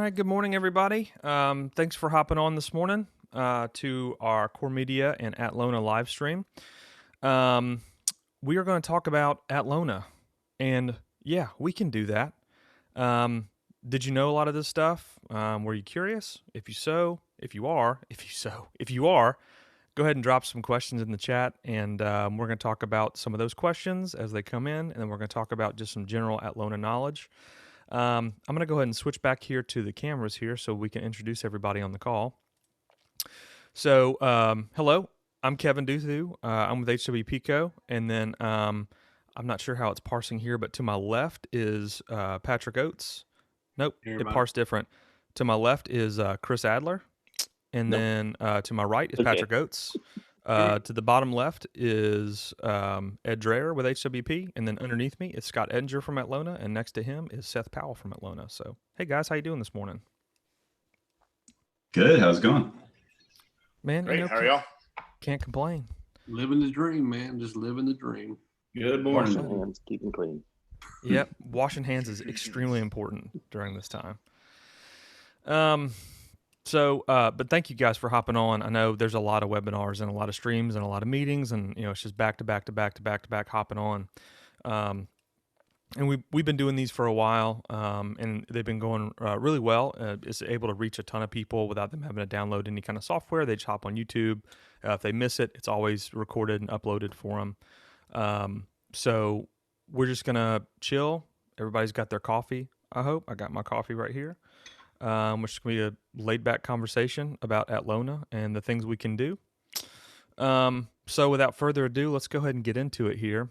right, good morning, everybody. Thanks for hopping on this morning to our coreMEDIA and Atlona live stream. We are going to talk about Atlona, and yeah, we can do that. Did you know a lot of this stuff? Were you curious? If you are, go ahead and drop some questions in the chat, and we're going to talk about some of those questions as they come in, and then we're going to talk about just some general Atlona knowledge. I'm going to go ahead and switch back here to the cameras here so we can introduce everybody on the call. So, hello, I'm Kevin Duthu. I'm with HW Pico, and then I'm not sure how it's parsing here, but to my left is Patrick Oates. Nope, it parsed different. To my left is Chris Adler, and then to my right is Patrick Oates. To the bottom left is Ed Dreher with HWP, and then underneath me is Scott Ettinger from Atlona, and next to him is Seth Powell from Atlona. So, hey guys, how you doing this morning? Good. How's it going? Man, Great. How are y'all? Can't complain. Living the dream, man. Just living the dream. Good morning. Washing hands, keeping clean. Yep, washing hands is extremely important during this time. But thank you guys for hopping on. I know there's a lot of webinars and a lot of streams and a lot of meetings, and it's just back to back to back to back to back hopping on. And we've been doing these for a while, and they've been going really well. It's able to reach a ton of people without them having to download any kind of software. They just hop on YouTube. If they miss it, it's always recorded and uploaded for them. So we're just gonna chill. Everybody's got their coffee. I hope I got my coffee right here. Which is going to be a laid-back conversation about Atlona and the things we can do. So without further ado, let's go ahead and get into it here.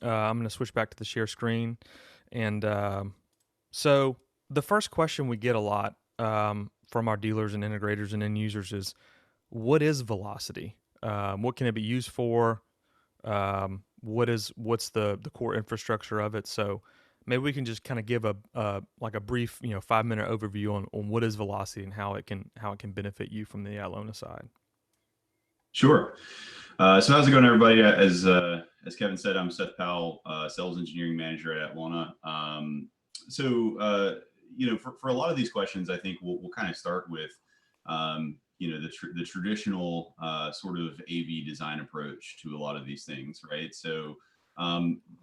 I'm going to switch back to the share screen. And so the first question we get a lot from our dealers and integrators and end users is, what is velocity? What can it be used for? What's the core infrastructure of it? So maybe we can just kind of give a brief 5-minute overview on what is velocity and how it can benefit you from the Atlona side. Sure. So how's it going, everybody? As Kevin said, I'm Seth Powell, sales engineering manager at Atlona. For a lot of these questions, I think we'll kind of start with the traditional sort of AV design approach to a lot of these things, right? So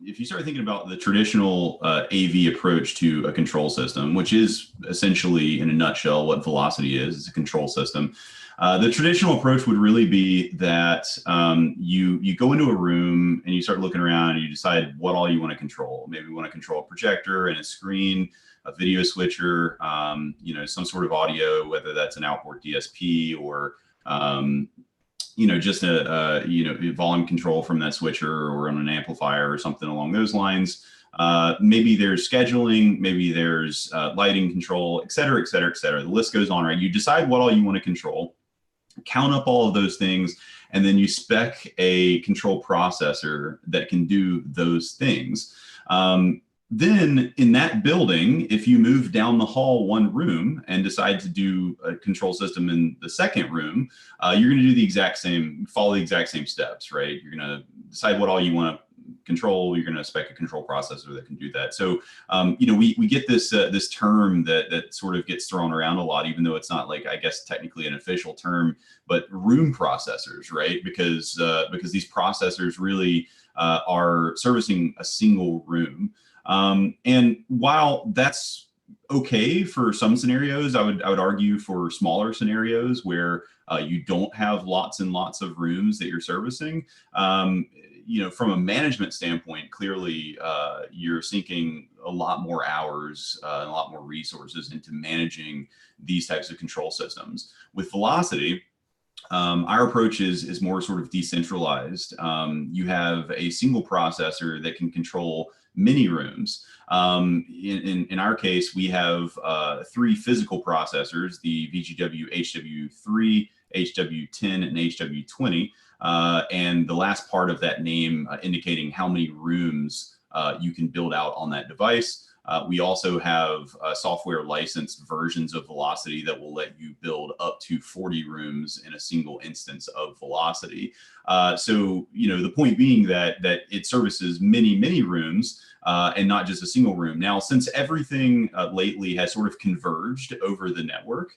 if you start thinking about the traditional AV approach to a control system, which is essentially, in a nutshell, what velocity is, it's a control system. The traditional approach would really be that you go into a room and you start looking around and you decide what all you want to control. Maybe you want to control a projector and a screen, a video switcher, some sort of audio, whether that's an outboard DSP or just a volume control from that switcher or on an amplifier or something along those lines. Maybe there's scheduling, maybe there's lighting control, et cetera, et cetera, et cetera. The list goes on, right? You decide what all you want to control, count up all of those things, and then you spec a control processor that can do those things. Then in that building, if you move down the hall one room and decide to do a control system in the second room, you're going to do follow the exact same steps, right? You're going to decide what all you want to control. You're going to spec a control processor that can do that. So, we get this term that sort of gets thrown around a lot, even though it's not I guess technically an official term, but room processors, right? Because these processors really are servicing a single room. And while that's okay for some scenarios, I would argue for smaller scenarios where you don't have lots and lots of rooms that you're servicing, from a management standpoint, clearly you're sinking a lot more hours and a lot more resources into managing these types of control systems. With velocity, our approach is more sort of decentralized. You have a single processor that can control many rooms. In our case, we have 3 physical processors: the VGW HW3, HW10, and HW20. And the last part of that name indicating how many rooms you can build out on that device. We also have software licensed versions of Velocity that will let you build up to 40 rooms in a single instance of Velocity. So, the point being that it services many rooms and not just a single room. Now, since everything lately has sort of converged over the network,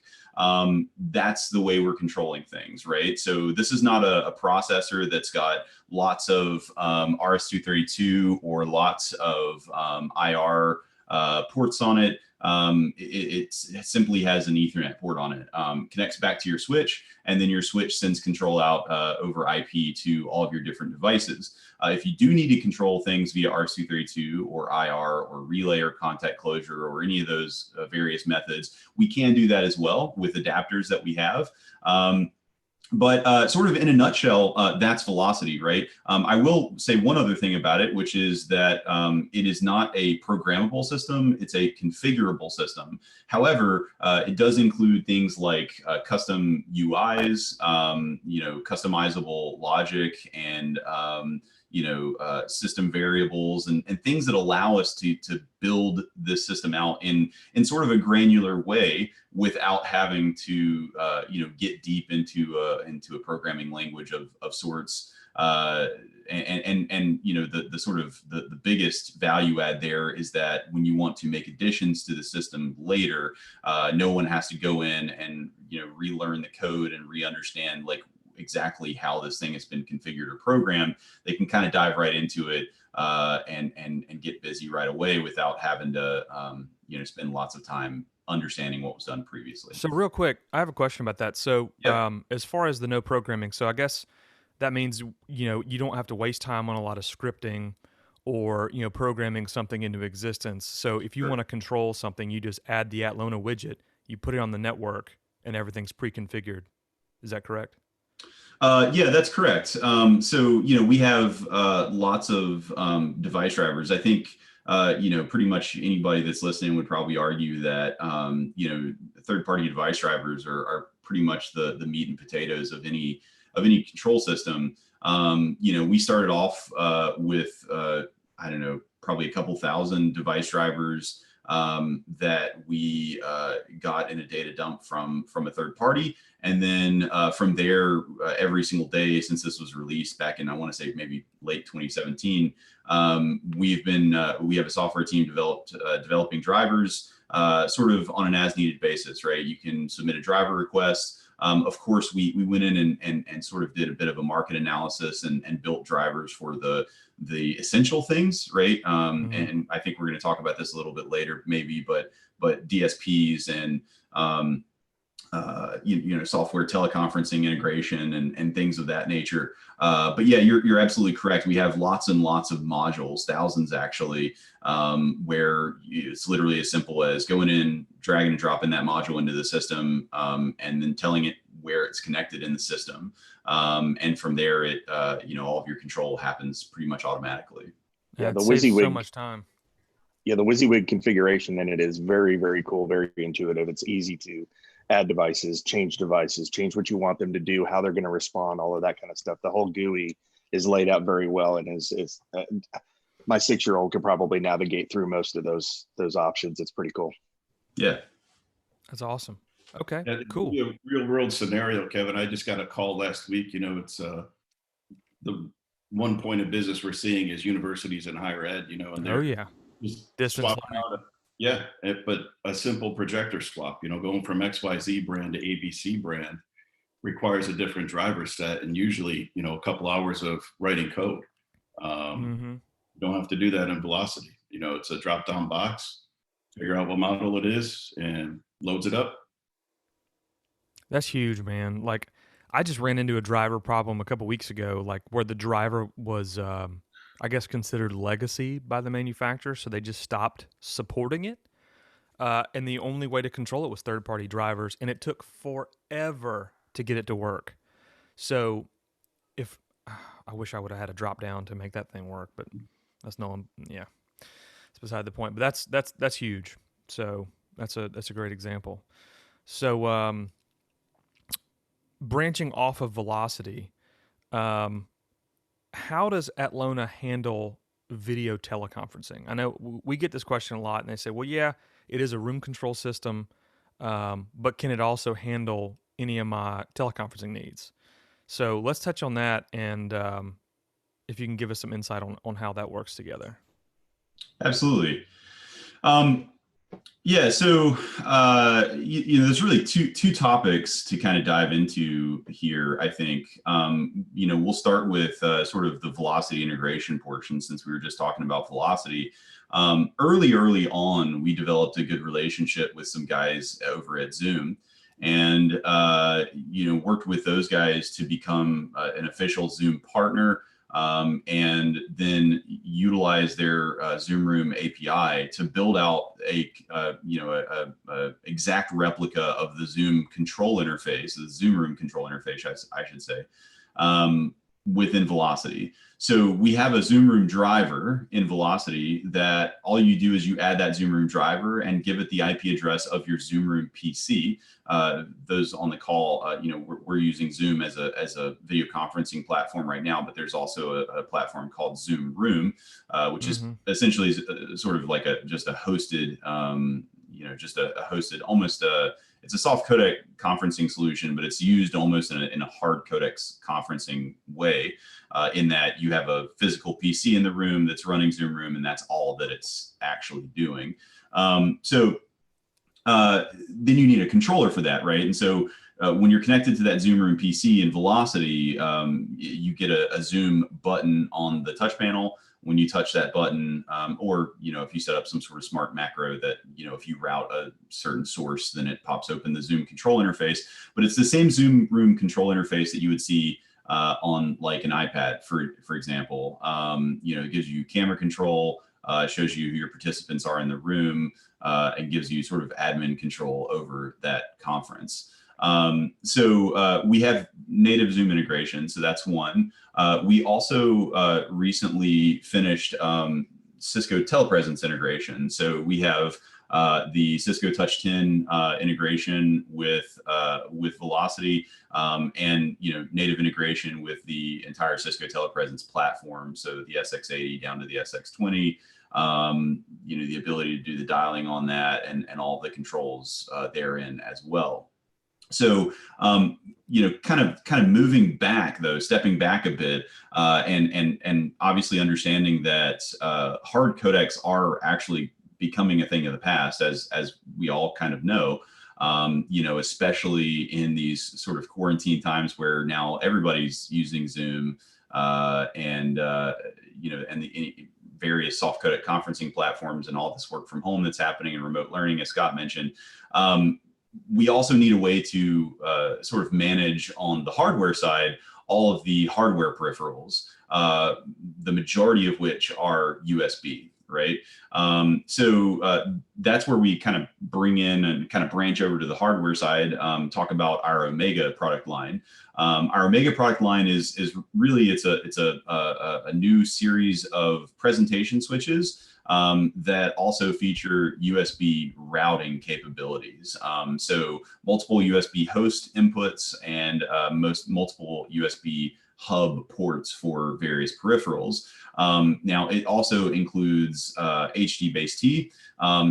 that's the way we're controlling things, right? So this is not a processor that's got lots of RS-232 or lots of IR ports on it. It simply has an Ethernet port on it. Connects back to your switch, and then your switch sends control out over IP to all of your different devices. If you do need to control things via RS-232 or IR or relay or contact closure or any of those various methods, we can do that as well with adapters that we have. But sort of in a nutshell, that's Velocity, right? I will say one other thing about it, which is that it is not a programmable system, it's a configurable system. However, it does include things like custom UIs, customizable logic and system variables and things that allow us to build this system out in sort of a granular way without having to get deep into a programming language of sorts. The sort of the biggest value add there is that when you want to make additions to the system later, no one has to go in and relearn the code and re-understand like exactly how this thing has been configured or programmed. They can kind of dive right into it and get busy right away without having to spend lots of time understanding what was done previously. So real quick, I have a question about that. So Yep. as far as the no programming, so I guess that means you don't have to waste time on a lot of scripting or programming something into existence. So if you Sure. want to control something, you just add the Atlona widget, you put it on the network, and everything's pre-configured. Is that correct? Yeah, that's correct. So we have lots of device drivers. I think pretty much anybody that's listening would probably argue that third-party device drivers are pretty much the meat and potatoes of any control system. We started off with I don't know, probably a couple thousand device drivers that we got in a data dump from a third party. And then from there, every single day since this was released back in, I want to say maybe late 2017, we have a software team developing drivers sort of on an as needed basis, right? You can submit a driver request. Of course, we went in and sort of did a bit of a market analysis and built drivers for the essential things, right? And I think we're going to talk about this a little bit later, maybe, but DSPs and software teleconferencing integration and things of that nature. But yeah, you're absolutely correct. We have lots and lots of modules, thousands actually, where it's literally as simple as going in, dragging and dropping that module into the system, and then telling it where it's connected in the system. And from there, all of your control happens pretty much automatically. Yeah, the it saves so WYSIWYG much time. Yeah, the WYSIWYG configuration in it is very, very cool, very intuitive. It's easy to add devices, change what you want them to do, how they're going to respond, all of that kind of stuff. The whole GUI is laid out very well, and is my 6-year-old could probably navigate through most of those options. It's pretty cool. Yeah. That's awesome. Okay, Yeah, cool. A real world scenario, Kevin. I just got a call last week. It's the one point of business we're seeing is universities and higher ed. And Oh yeah, just distance swapping learning. out but a simple projector swap. Going from XYZ brand to ABC brand requires a different driver set and usually a couple hours of writing code. You don't have to do that in Velocity. It's a drop down box. Figure out what model it is and loads it up. That's huge, man. Like, I just ran into a driver problem a couple weeks ago, like where the driver was, I guess, considered legacy by the manufacturer, so they just stopped supporting it. And the only way to control it was third-party drivers, and it took forever to get it to work. So, if I wish I would have had a drop down to make that thing work, but that's yeah, it's beside the point. But that's huge. So that's a great example. So branching off of Velocity, how does Atlona handle video teleconferencing? I know we get this question a lot, and they say, well, yeah, it is a room control system, but can it also handle any of my teleconferencing needs? So let's touch on that, and if you can give us some insight on how that works together. Absolutely. Yeah, so there's really two topics to kind of dive into here. I think we'll start with sort of the velocity integration portion, since we were just talking about velocity. Early on, we developed a good relationship with some guys over at Zoom, and worked with those guys to become an official Zoom partner. And then utilize their Zoom Room API to build out a exact replica of the Zoom control interface, the Zoom Room control interface, I should say, within Velocity. So we have a Zoom Room driver in Velocity that all you do is you add that Zoom Room driver and give it the IP address of your Zoom Room PC. Those on the call, we're using Zoom as a video conferencing platform right now, but there's also a platform called Zoom Room, which is essentially sort of like just a hosted, it's a soft codec conferencing solution, but it's used almost in a hard codecs conferencing way, in that you have a physical PC in the room that's running Zoom Room, and that's all that it's actually doing. Then you need a controller for that, right? And so when you're connected to that Zoom Room PC in Velocity, you get a Zoom button on the touch panel. When you touch that button, or if you set up some sort of smart macro that if you route a certain source, then it pops open the Zoom control interface. But it's the same Zoom Room control interface that you would see on like an iPad, for example. It gives you camera control, shows you who your participants are in the room, and gives you sort of admin control over that conference. We have native Zoom integration, so that's one. We also recently finished Cisco telepresence integration. So we have the Cisco Touch 10 integration with Velocity, and native integration with the entire Cisco telepresence platform. So the SX80 down to the SX20. The ability to do the dialing on that and all the controls therein as well. So, kind of moving back though, stepping back a bit, and obviously understanding that hard codecs are actually becoming a thing of the past, as we all kind of know. Especially in these sort of quarantine times where now everybody's using Zoom, and the various soft codec conferencing platforms and all this work from home that's happening and remote learning, as Scott mentioned. We also need a way to sort of manage on the hardware side all of the hardware peripherals, the majority of which are USB, right? That's where we kind of bring in and kind of branch over to the hardware side, talk about our Omega product line. Our Omega product line is really, it's a new series of presentation switches that also feature USB routing capabilities. So multiple USB host inputs and multiple USB hub ports for various peripherals. Now it also includes HDBaseT.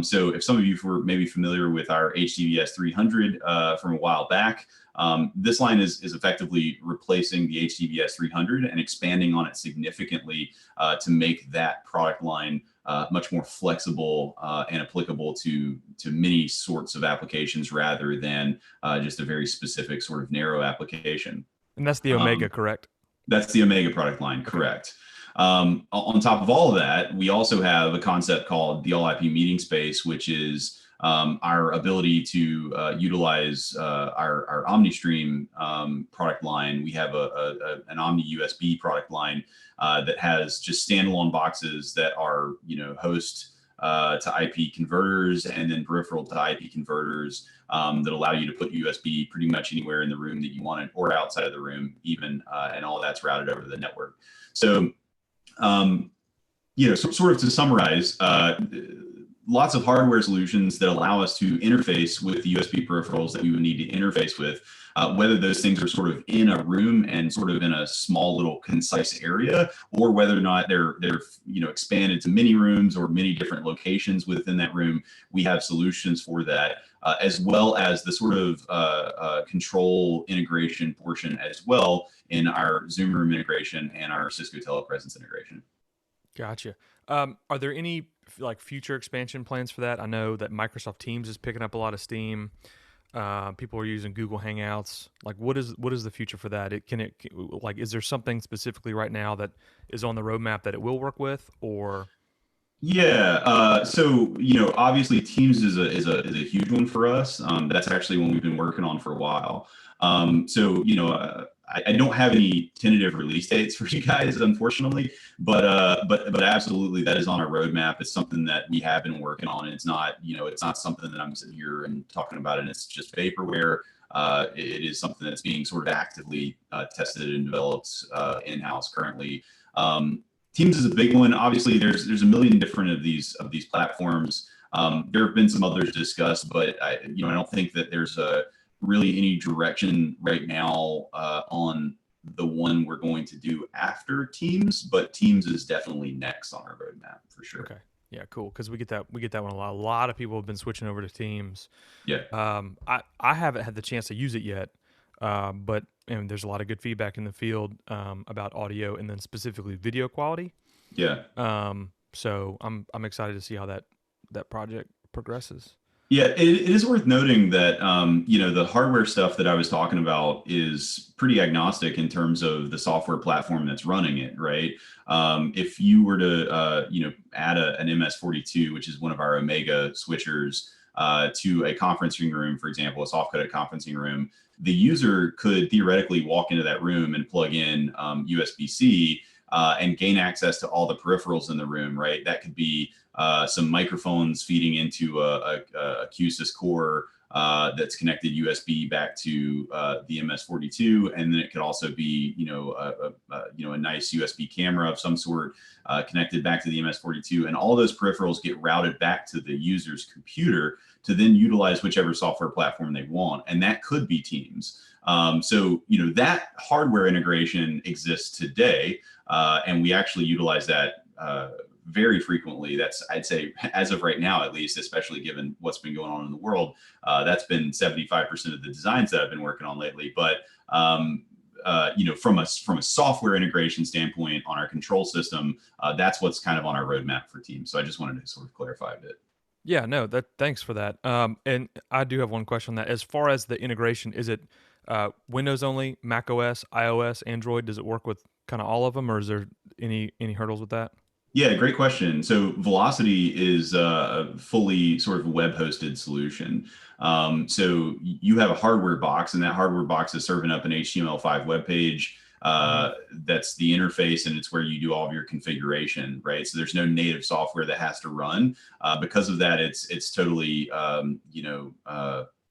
So if some of you were maybe familiar with our HDBaseT 300 from a while back, this line is effectively replacing the HDBaseT 300 and expanding on it significantly to make that product line much more flexible and applicable to many sorts of applications rather than just a very specific sort of narrow application. And that's the Omega, correct? That's the Omega product line, correct. On top of all of that, we also have a concept called the All IP Meeting Space, which is our ability to utilize our OmniStream product line. We have an Omni USB product line that has just standalone boxes that are host to IP converters and then peripheral to IP converters that allow you to put USB pretty much anywhere in the room that you want it, or outside of the room even, and all that's routed over the network. So, sort of to summarize, lots of hardware solutions that allow us to interface with the USB peripherals that we would need to interface with, whether those things are sort of in a room and sort of in a small little concise area, or whether or not they're expanded to many rooms or many different locations within that room. We have solutions for that, as well as the sort of control integration portion as well in our Zoom Room integration and our Cisco telepresence integration. Gotcha. Are there any like future expansion plans for that? I know that Microsoft Teams is picking up a lot of steam. People are using Google Hangouts. Like, what is the future for that? Is there something specifically right now that is on the roadmap that it will work with, or? Yeah. So obviously Teams is a huge one for us. That's actually one we've been working on for a while. I don't have any tentative release dates for you guys, unfortunately, but absolutely that is on our roadmap. It's something that we have been working on. And it's not something that I'm sitting here and talking about and it's just vaporware. It is something that's being sort of actively tested and developed in-house currently. Teams is a big one. Obviously, there's a million different of these platforms. There have been some others discussed, but I don't think that there's really any direction right now on the one we're going to do after Teams. But Teams is definitely next on our roadmap for sure. Okay. Yeah, cool. Because we get that one a lot. A lot of people have been switching over to Teams. Yeah. I haven't had the chance to use it yet, but there's a lot of good feedback in the field about audio and then specifically video quality. Yeah. So I'm excited to see how that project progresses. Yeah, it is worth noting that the hardware stuff that I was talking about is pretty agnostic in terms of the software platform that's running it, right? If you were to add an MS42, which is one of our Omega switchers, to a conferencing room, for example, a soft-coded conferencing room, the user could theoretically walk into that room and plug in USB-C and gain access to all the peripherals in the room, right? That could be some microphones feeding into a QSys core that's connected USB back to the MS42, and then it could also be a nice USB camera of some sort connected back to the MS42, and all those peripherals get routed back to the user's computer to then utilize whichever software platform they want, and that could be Teams. So that hardware integration exists today, and we actually utilize that very frequently. That's, I'd say, as of right now, at least, especially given what's been going on in the world, that's been 75% of the designs that I've been working on lately. But from a software integration standpoint on our control system, that's what's kind of on our roadmap for Teams. So I just wanted to sort of clarify a bit. Yeah, no, thanks for that. And I do have one question on that. As far as the integration, is it Windows only, Mac OS, iOS, Android? Does it work with kind of all of them, or is there any hurdles with that? Yeah, great question. So Velocity is a fully sort of web-hosted solution. So you have a hardware box, and that hardware box is serving up an HTML5 web page. That's the interface, and it's where you do all of your configuration, right? So there's no native software that has to run. Because of that, it's totally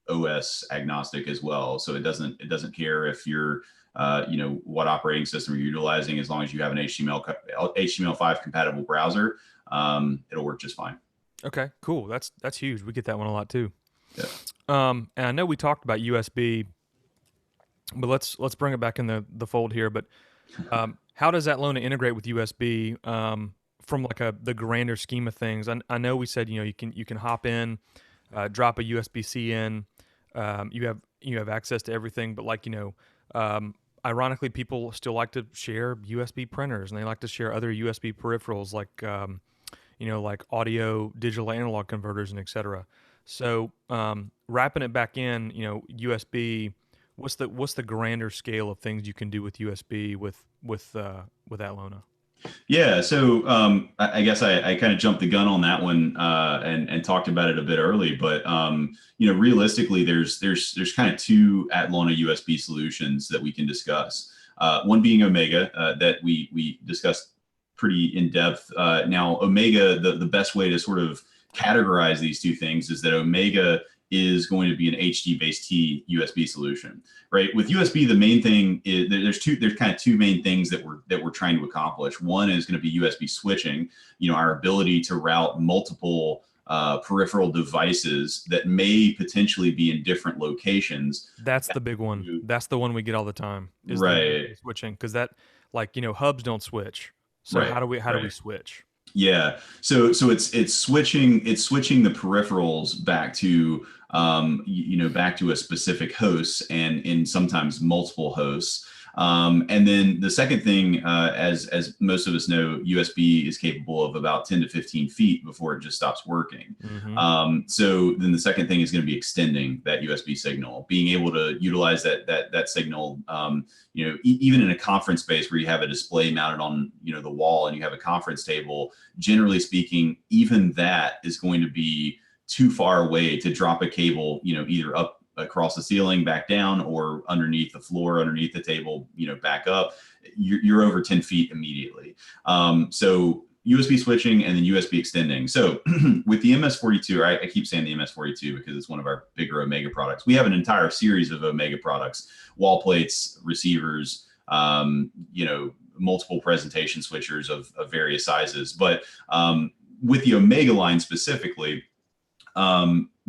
OS agnostic as well. So it doesn't care if you're what operating system you're utilizing, as long as you have an HTML5 compatible browser, it'll work just fine. Okay, cool. That's huge. We get that one a lot too. Yeah. And I know we talked about USB, but let's bring it back in the fold here. But how does Atlona integrate with USB from like the grander scheme of things? I know we said you can hop in, drop a USB-C in, you have access to everything, but ironically, people still like to share USB printers, and they like to share other USB peripherals like audio, digital, analog converters, and etc. So wrapping it back in, USB. What's the grander scale of things you can do with USB with Atlona? Yeah, so I guess I kind of jumped the gun on that one and talked about it a bit early, but realistically, there's kind of two Atlona USB solutions that we can discuss. One being Omega that we discussed pretty in depth. Now, Omega, the best way to sort of categorize these two things is that Omega is going to be an HD-based USB solution, right? With USB, the main thing is there's kind of two main things that we're trying to accomplish. One is going to be USB switching, our ability to route multiple peripheral devices that may potentially be in different locations. That's the big one. That's the one we get all the time is the Right. switching, because that, like, hubs don't switch. So Right. how do we Right. switch? Yeah. So it's switching the peripherals back to back to a specific host, and in sometimes multiple hosts. And then the second thing, as most of us know, USB is capable of about 10 to 15 feet before it just stops working. So then the second thing is going to be extending that USB signal, being able to utilize that signal. Even in a conference space where you have a display mounted on the wall and you have a conference table, generally speaking, even that is going to be too far away to drop a cable, either up across the ceiling, back down, or underneath the floor, underneath the table, back up. You're over 10 feet immediately. So USB switching and then USB extending. So with the MS42, I keep saying the MS42 because it's one of our bigger Omega products. We have an entire series of Omega products: wall plates, receivers, multiple presentation switchers of various sizes. But with the Omega line specifically,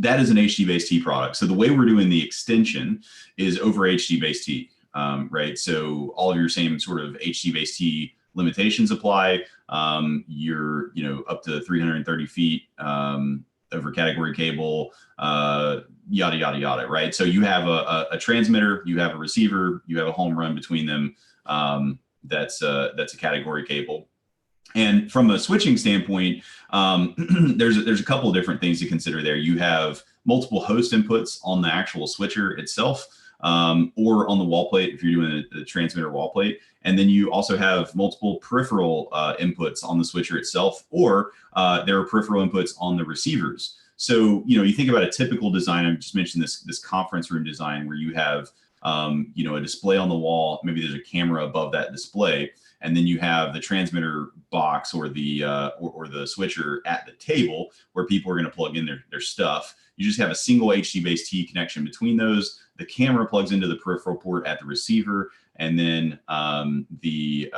that is an HDBaseT product. So the way we're doing the extension is over HDBaseT, right? So all of your same sort of HDBaseT limitations apply. You're, up to 330 feet over category cable, yada, yada, yada, right? So you have a transmitter, you have a receiver, you have a home run between them. That's a category cable. And from a switching standpoint, there's a couple of different things to consider there. You have multiple host inputs on the actual switcher itself, or on the wall plate if you're doing the transmitter wall plate. And then you also have multiple peripheral inputs on the switcher itself, or there are peripheral inputs on the receivers. So, you think about a typical design. I just mentioned this conference room design where you have, a display on the wall. Maybe there's a camera above that display. And then you have the transmitter box or the or the switcher at the table where people are going to plug in their stuff. You just have a single HDBaseT connection between those. The camera plugs into the peripheral port at the receiver, and then the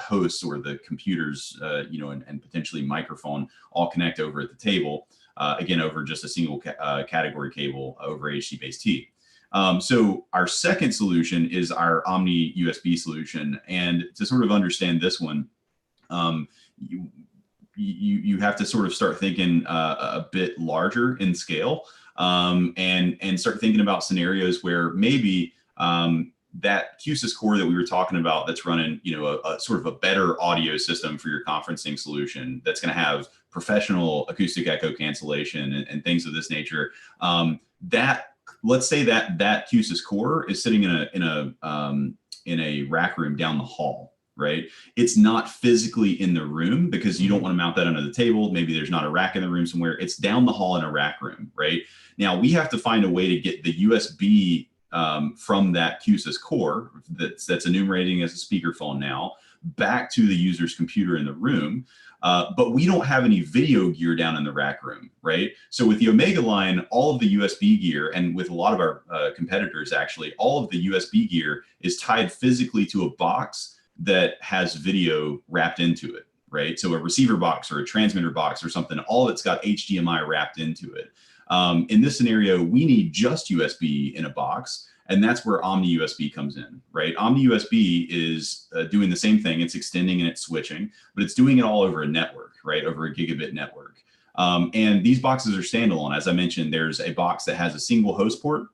host or the computers, and potentially microphone all connect over at the table. Again, over just a single category cable over HDBaseT. So our second solution is our Omni USB solution. And to sort of understand this one, you have to sort of start thinking a bit larger in scale, and start thinking about scenarios where maybe that QSYS core that we were talking about that's running, a sort of a better audio system for your conferencing solution that's going to have professional acoustic echo cancellation and things of this nature. Let's say that QSYS core is sitting in a rack room down the hall, right? It's not physically in the room because you don't want to mount that under the table. Maybe there's not a rack in the room somewhere. It's down the hall in a rack room, right? Now we have to find a way to get the USB from that QSYS core that's enumerating as a speakerphone now back to the user's computer in the room. But we don't have any video gear down in the rack room, right? So with the Omega line, all of the USB gear, and with a lot of our competitors actually, all of the USB gear is tied physically to a box that has video wrapped into it, right? So a receiver box or a transmitter box or something, all of it's got HDMI wrapped into it. In this scenario, we need just USB in a box. And that's where Omni USB comes in, right? Omni USB is doing the same thing. It's extending and it's switching, but it's doing it all over a network, right? Over a gigabit network. And these boxes are standalone. As I mentioned, there's a box that has a single host port,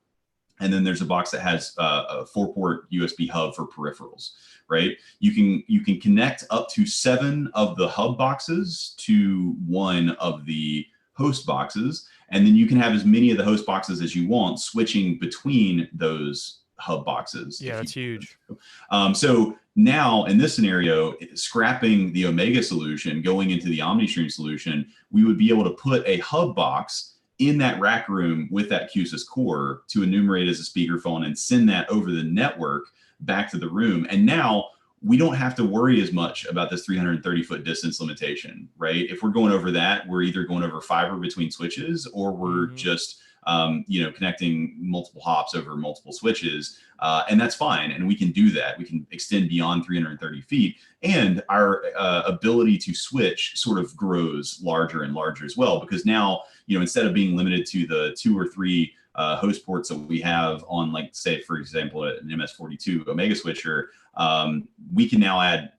and then there's a box that has a 4-port USB hub for peripherals, right? You can connect up to 7 of the hub boxes to 1 of the host boxes. And then you can have as many of the host boxes as you want, switching between those hub boxes. Yeah, that's huge. So now in this scenario, scrapping the Omega solution, going into the OmniStream solution, we would be able to put a hub box in that rack room with that QSYS core to enumerate as a speakerphone and send that over the network back to the room. And now we don't have to worry as much about this 330-foot distance limitation, right? If we're going over that, we're either going over fiber between switches, or we're just connecting multiple hops over multiple switches. And that's fine. And we can do that. We can extend beyond 330 feet. And our ability to switch sort of grows larger and larger as well, because now, instead of being limited to the 2 or 3 host ports that we have on, like, say, for example, an MS42 Omega switcher, we can now add,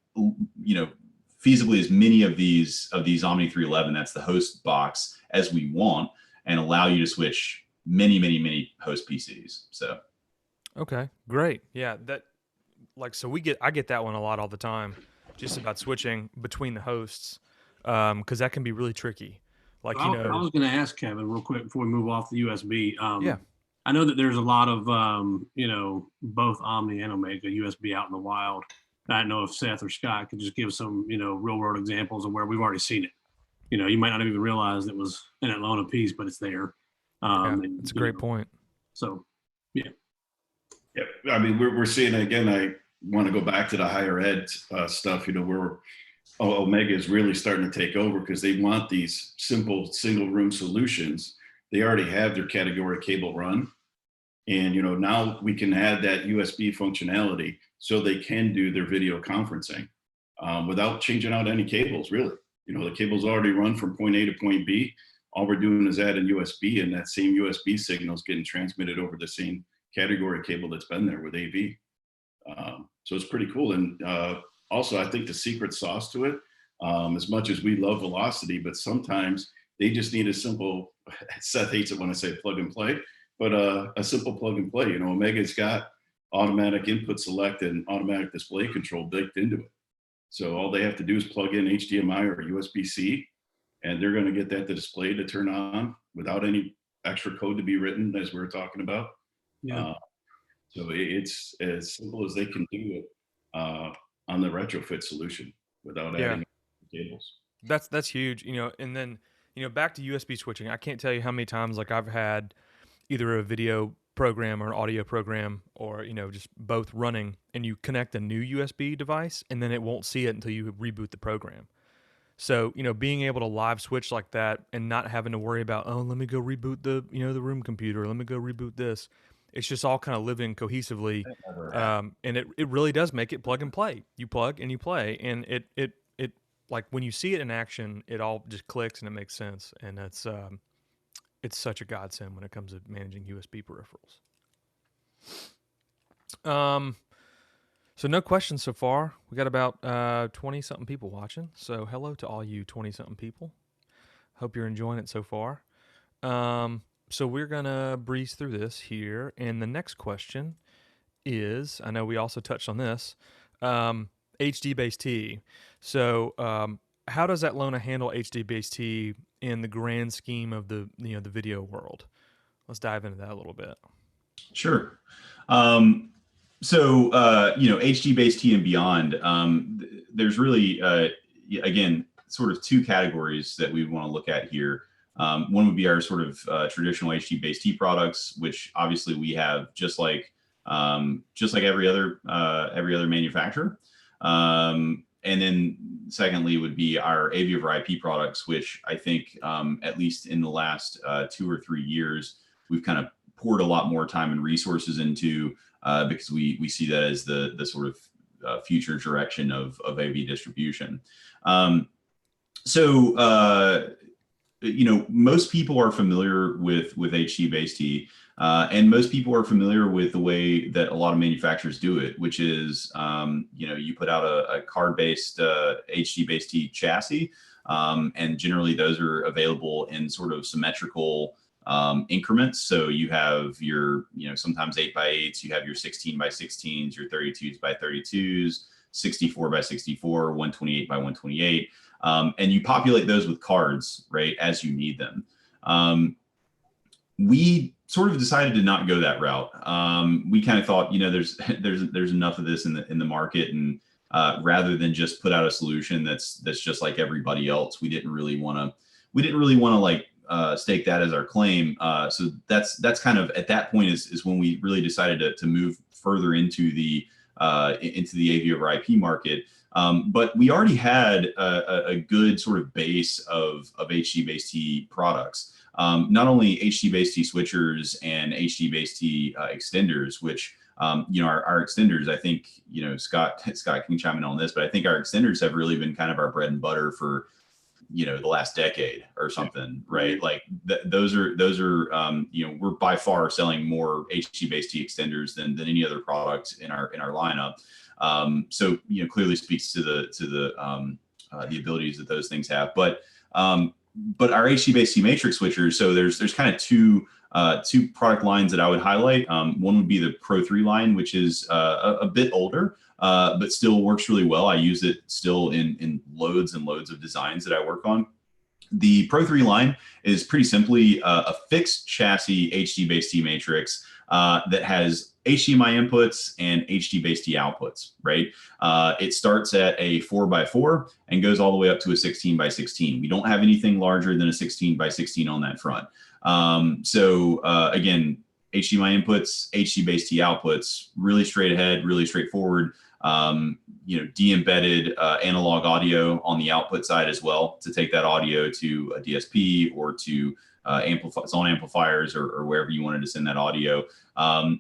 feasibly as many of these Omni 311, that's the host box, as we want, and allow you to switch many, many, many host PCs. So. Okay, great. Yeah, so I get that one a lot all the time, just about switching between the hosts, because that can be really tricky. Like, I was going to ask Kevin real quick before we move off the USB. Yeah. I know that there's a lot of, both Omni and Omega USB out in the wild. I don't know if Seth or Scott could just give some, real world examples of where we've already seen it. You might not even realize it was an Atlona piece, but it's there. That's a great point. So, yeah. Yeah, I mean, we're seeing, again, I want to go back to the higher ed stuff, where Omega is really starting to take over, because they want these simple single room solutions. They already have their category cable run. And, now we can add that USB functionality so they can do their video conferencing without changing out any cables, really. The cable's already run from point A to point B. All we're doing is adding USB, and that same USB signal is getting transmitted over the same category cable that's been there with AV. So it's pretty cool. And also, I think the secret sauce to it, as much as we love velocity, but sometimes they just need a simple, Seth hates it when I say plug and play, but a simple plug and play. Omega's got automatic input select and automatic display control baked into it. So all they have to do is plug in HDMI or USB-C, and they're going to get that display to turn on without any extra code to be written, as we were talking about. Yeah. So it's as simple as they can do it on the retrofit solution without adding cables. That's huge, and then, back to USB switching. I can't tell you how many times, like, I've had either a video program or an audio program, or, just both running, and you connect a new USB device and then it won't see it until you reboot the program. So, being able to live switch like that and not having to worry about, oh, let me go reboot the room computer, let me go reboot this. It's just all kind of living cohesively. And it really does make it plug and play. You plug and you play, and it like, when you see it in action, it all just clicks and it makes sense. And it's such a godsend when it comes to managing USB peripherals. So no questions so far. We got about 20-something people watching. So hello to all you 20-something people. Hope you're enjoying it so far. So we're going to breeze through this here. And the next question is, I know we also touched on this, HD-based T. So how does Atlona handle HD-based T in the grand scheme of the the video world? Let's dive into that a little bit. Sure. So HD-based T and beyond, there's really, again, sort of 2 categories that we want to look at here. One would be our sort of traditional HD-based T products, which obviously we have just like every other manufacturer. And then secondly would be our AV over IP products, which I think at least in the last 2 or 3 years, we've kind of poured a lot more time and resources into, because we see that as the sort of future direction of AV distribution. Most people are familiar with HD-based T, and most people are familiar with the way that a lot of manufacturers do it, which is, you put out a card-based HD-based T chassis, and generally those are available in sort of symmetrical increments. So you have your, sometimes 8x8s, you have your 16x16s, your 32s by 32s, 64x64, 128x128. And you populate those with cards, right, as you need them. We sort of decided to not go that route. We kind of thought, there's enough of this in the market, and rather than just put out a solution that's just like everybody else, we didn't really want to like stake that as our claim. So that's kind of, at that point is when we really decided to move further into the AV over IP market. But we already had a good sort of base of HD-based T products. not only HDBaseT switchers and HDBaseT extenders, which our extenders, I think, Scott can chime in on this, but I think our extenders have really been kind of our bread and butter for, the last decade or something, right? Like those are, we're by far selling more HDBaseT extenders than any other product in our lineup. So, clearly speaks to the abilities that those things have, but our HDBaseT matrix switchers. So there's kind of two product lines that I would highlight. One would be the Pro 3 line, which is a bit older, but still works really well. I use it still in loads and loads of designs that I work on. The Pro 3 line is pretty simply a fixed chassis HDBaseT matrix that has HDMI inputs and HDBaseT outputs, right? It starts at a 4x4 and goes all the way up to a 16x16. We don't have anything larger than a 16x16 on that front. So again, HDMI inputs, HDBaseT outputs, really straight ahead, really straightforward. De-embedded analog audio on the output side as well to take that audio to a DSP or to its own amplifiers or wherever you wanted to send that audio.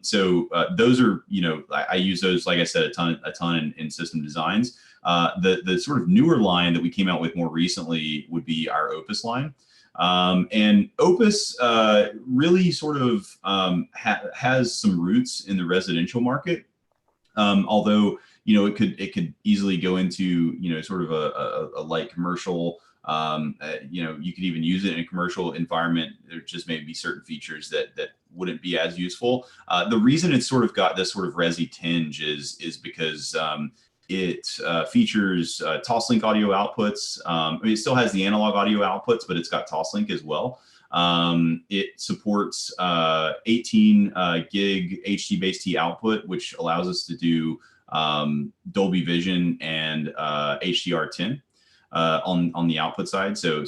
So those are, I use those, like I said, a ton in system designs. The sort of newer line that we came out with more recently would be our Opus line. And Opus really sort of has some roots in the residential market. Although, it could easily go into, sort of a light commercial. You could even use it in a commercial environment. There just may be certain features that wouldn't be as useful. The reason it's sort of got this sort of resi tinge is because it features Toslink audio outputs. It still has the analog audio outputs, but it's got Toslink as well. It supports 18 gig HDBaseT output, which allows us to do Dolby Vision and HDR10 on the output side. So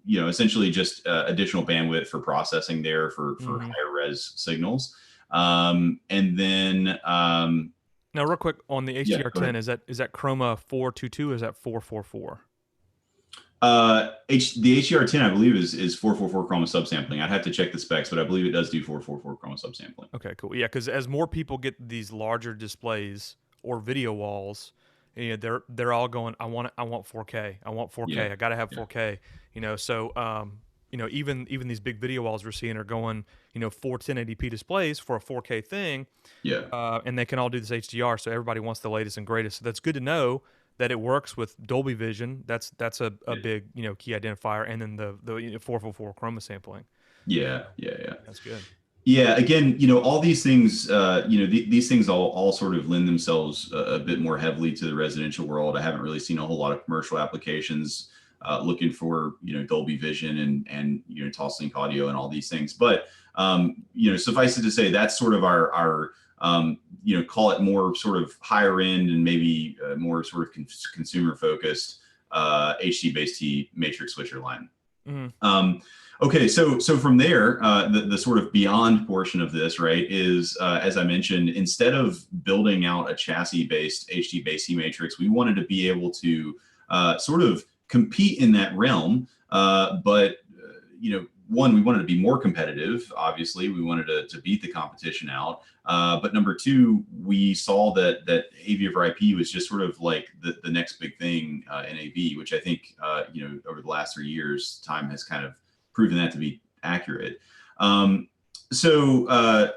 essentially just additional bandwidth for processing there for higher res signals. And then now, real quick on the HDR10, is that Chroma 422 or is that 444? The HDR10, I believe, is 444 chroma subsampling. I'd have to check the specs, but I believe it does do 444 chroma subsampling. Okay, cool. Yeah, because as more people get these larger displays or video walls, they're all going, I want 4K. I want 4K. Yeah. I got to have 4K. So even these big video walls we're seeing are going 41080p displays for a 4K thing. Yeah. And they can all do this HDR. So everybody wants the latest and greatest. So that's good to know that it works with Dolby Vision. That's a big key identifier, and then the 444 chroma sampling. Yeah. That's good. Yeah, again, all these things, these things all sort of lend themselves a bit more heavily to the residential world. I haven't really seen a whole lot of commercial applications looking for Dolby Vision and Toslink audio and all these things. But suffice it to say, that's sort of our call it more sort of higher end and maybe more sort of consumer focused HDBaseT matrix switcher line. Mm-hmm. Okay, so from there, the sort of beyond portion of this, right, is as I mentioned, instead of building out a chassis-based HDBaseT matrix, we wanted to be able to sort of compete in that realm, but one, we wanted to be more competitive. Obviously, we wanted to beat the competition out. But number two, we saw that AV over IP was just sort of like the next big thing in AV, which I think over the last 3 years, time has kind of proven that to be accurate. So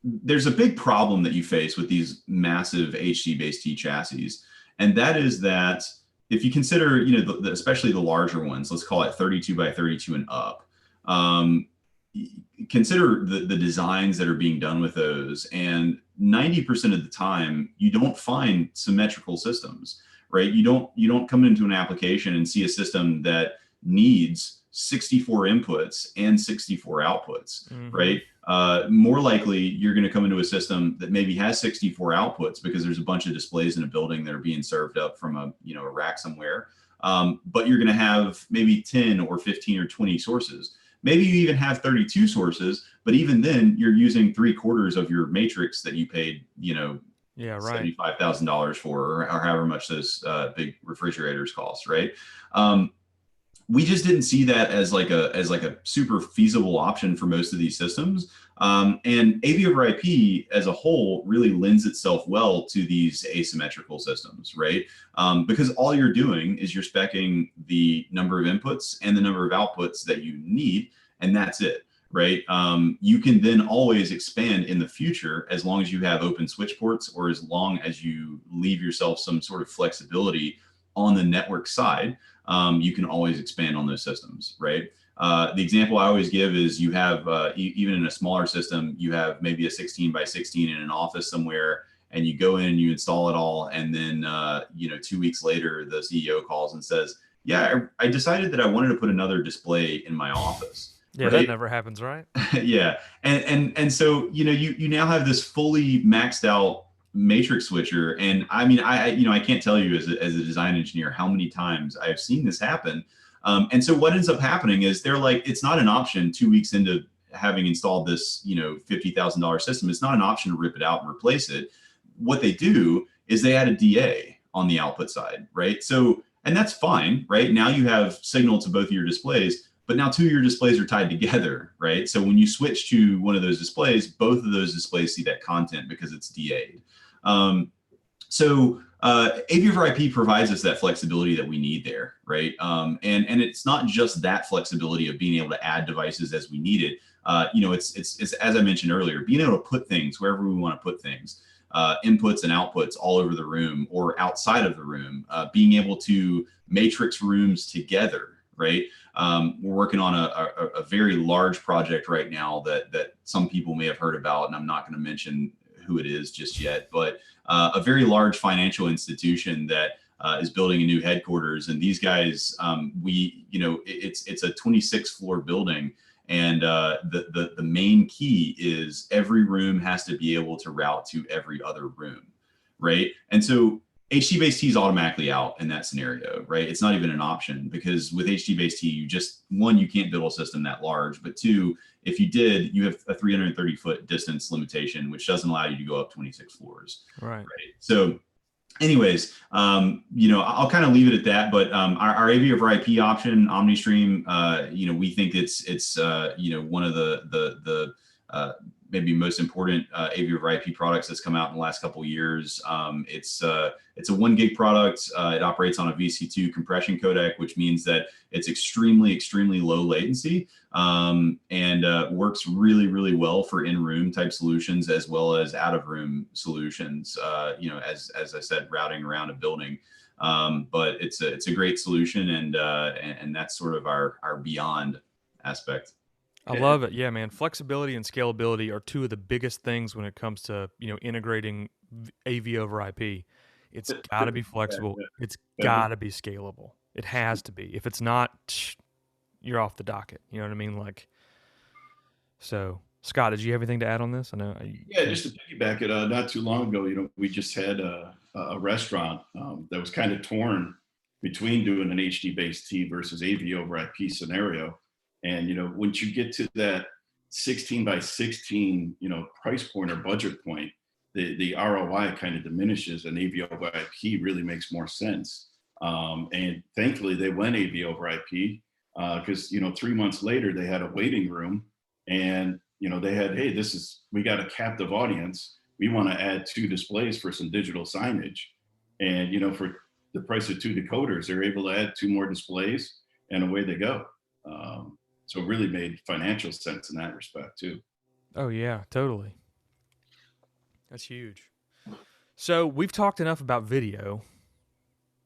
there's a big problem that you face with these massive HDBaseT chassis, and that is that if you consider, especially the larger ones, let's call it 32 by 32 and up. Consider the designs that are being done with those, and 90% of the time you don't find symmetrical systems, right? You don't come into an application and see a system that needs 64 inputs and 64 outputs, mm-hmm. right? More likely you're going to come into a system that maybe has 64 outputs because there's a bunch of displays in a building that are being served up from a rack somewhere. But you're going to have maybe 10 or 15 or 20 sources. Maybe you even have 32 sources, but even then you're using 3/4 of your matrix that you paid, $75,000 for, or however much those big refrigerators cost, right? we just didn't see that as like a super feasible option for most of these systems. And AV over IP as a whole really lends itself well to these asymmetrical systems, right? Because all you're doing is you're speccing the number of inputs and the number of outputs that you need, and that's it, right? You can then always expand in the future as long as you have open switch ports, or as long as you leave yourself some sort of flexibility on the network side. You can always expand on those systems, right? The example I always give is you have, even in a smaller system, you have maybe a 16 by 16 in an office somewhere, and you go in and you install it all. And then, 2 weeks later, the CEO calls and says, yeah, I decided that I wanted to put another display in my office. Yeah, right? that never happens, right? Yeah. And so, you now have this fully maxed out matrix switcher. And I mean, I can't tell you as a design engineer how many times I've seen this happen. And so what ends up happening is they're like, it's not an option 2 weeks into having installed this, $50,000 system. It's not an option to rip it out and replace it. What they do is they add a DA on the output side, right? So, and that's fine, right? Now you have signal to both of your displays, but now two of your displays are tied together, right? So when you switch to one of those displays, both of those displays see that content because it's DA'd. AV over IP provides us that flexibility that we need there, right? And it's not just that flexibility of being able to add devices as we need it. It's as I mentioned earlier, being able to put things wherever we want to put things, inputs and outputs all over the room or outside of the room, being able to matrix rooms together, right? We're working on a very large project right now that some people may have heard about, and I'm not going to mention who it is just yet, but a very large financial institution that is building a new headquarters. And these guys, it's a 26 floor building. And the main key is every room has to be able to route to every other room, right? And so HT-based is automatically out in that scenario, right? It's not even an option, because with HT-based you can't build a system that large, but two, if you did, you have a 330-foot distance limitation, which doesn't allow you to go up 26 floors. Right. So anyways, I'll kind of leave it at that, but our AV over IP option, OmniStream, we think it's one of the maybe most important AV over IP products that's come out in the last couple of years. It's a 1 gig product. It operates on a VC2 compression codec, which means that it's extremely, extremely low latency, and works really, really well for in-room type solutions as well as out-of-room solutions. As I said, routing around a building. But it's a great solution, and that's sort of our beyond aspect. I love it. Yeah, man. Flexibility and scalability are two of the biggest things when it comes to, integrating AV over IP. It's got to be flexible. It's got to be scalable. It has to be. If it's not, you're off the docket. You know what I mean? So Scott, did you have anything to add on this? I know. Yeah, just to piggyback it, not too long ago, we just had a restaurant that was kind of torn between doing an HD-based T versus AV over IP scenario. And, once you get to that 16 by 16, price point or budget point, the ROI kind of diminishes, and AV over IP really makes more sense. And thankfully they went AV over IP because, 3 months later they had a waiting room, and, they had, hey, we got a captive audience. We want to add 2 displays for some digital signage. And, for the price of 2 decoders, they're able to add 2 more displays, and away they go. So it really made financial sense in that respect too. Oh yeah, totally. That's huge. So we've talked enough about video.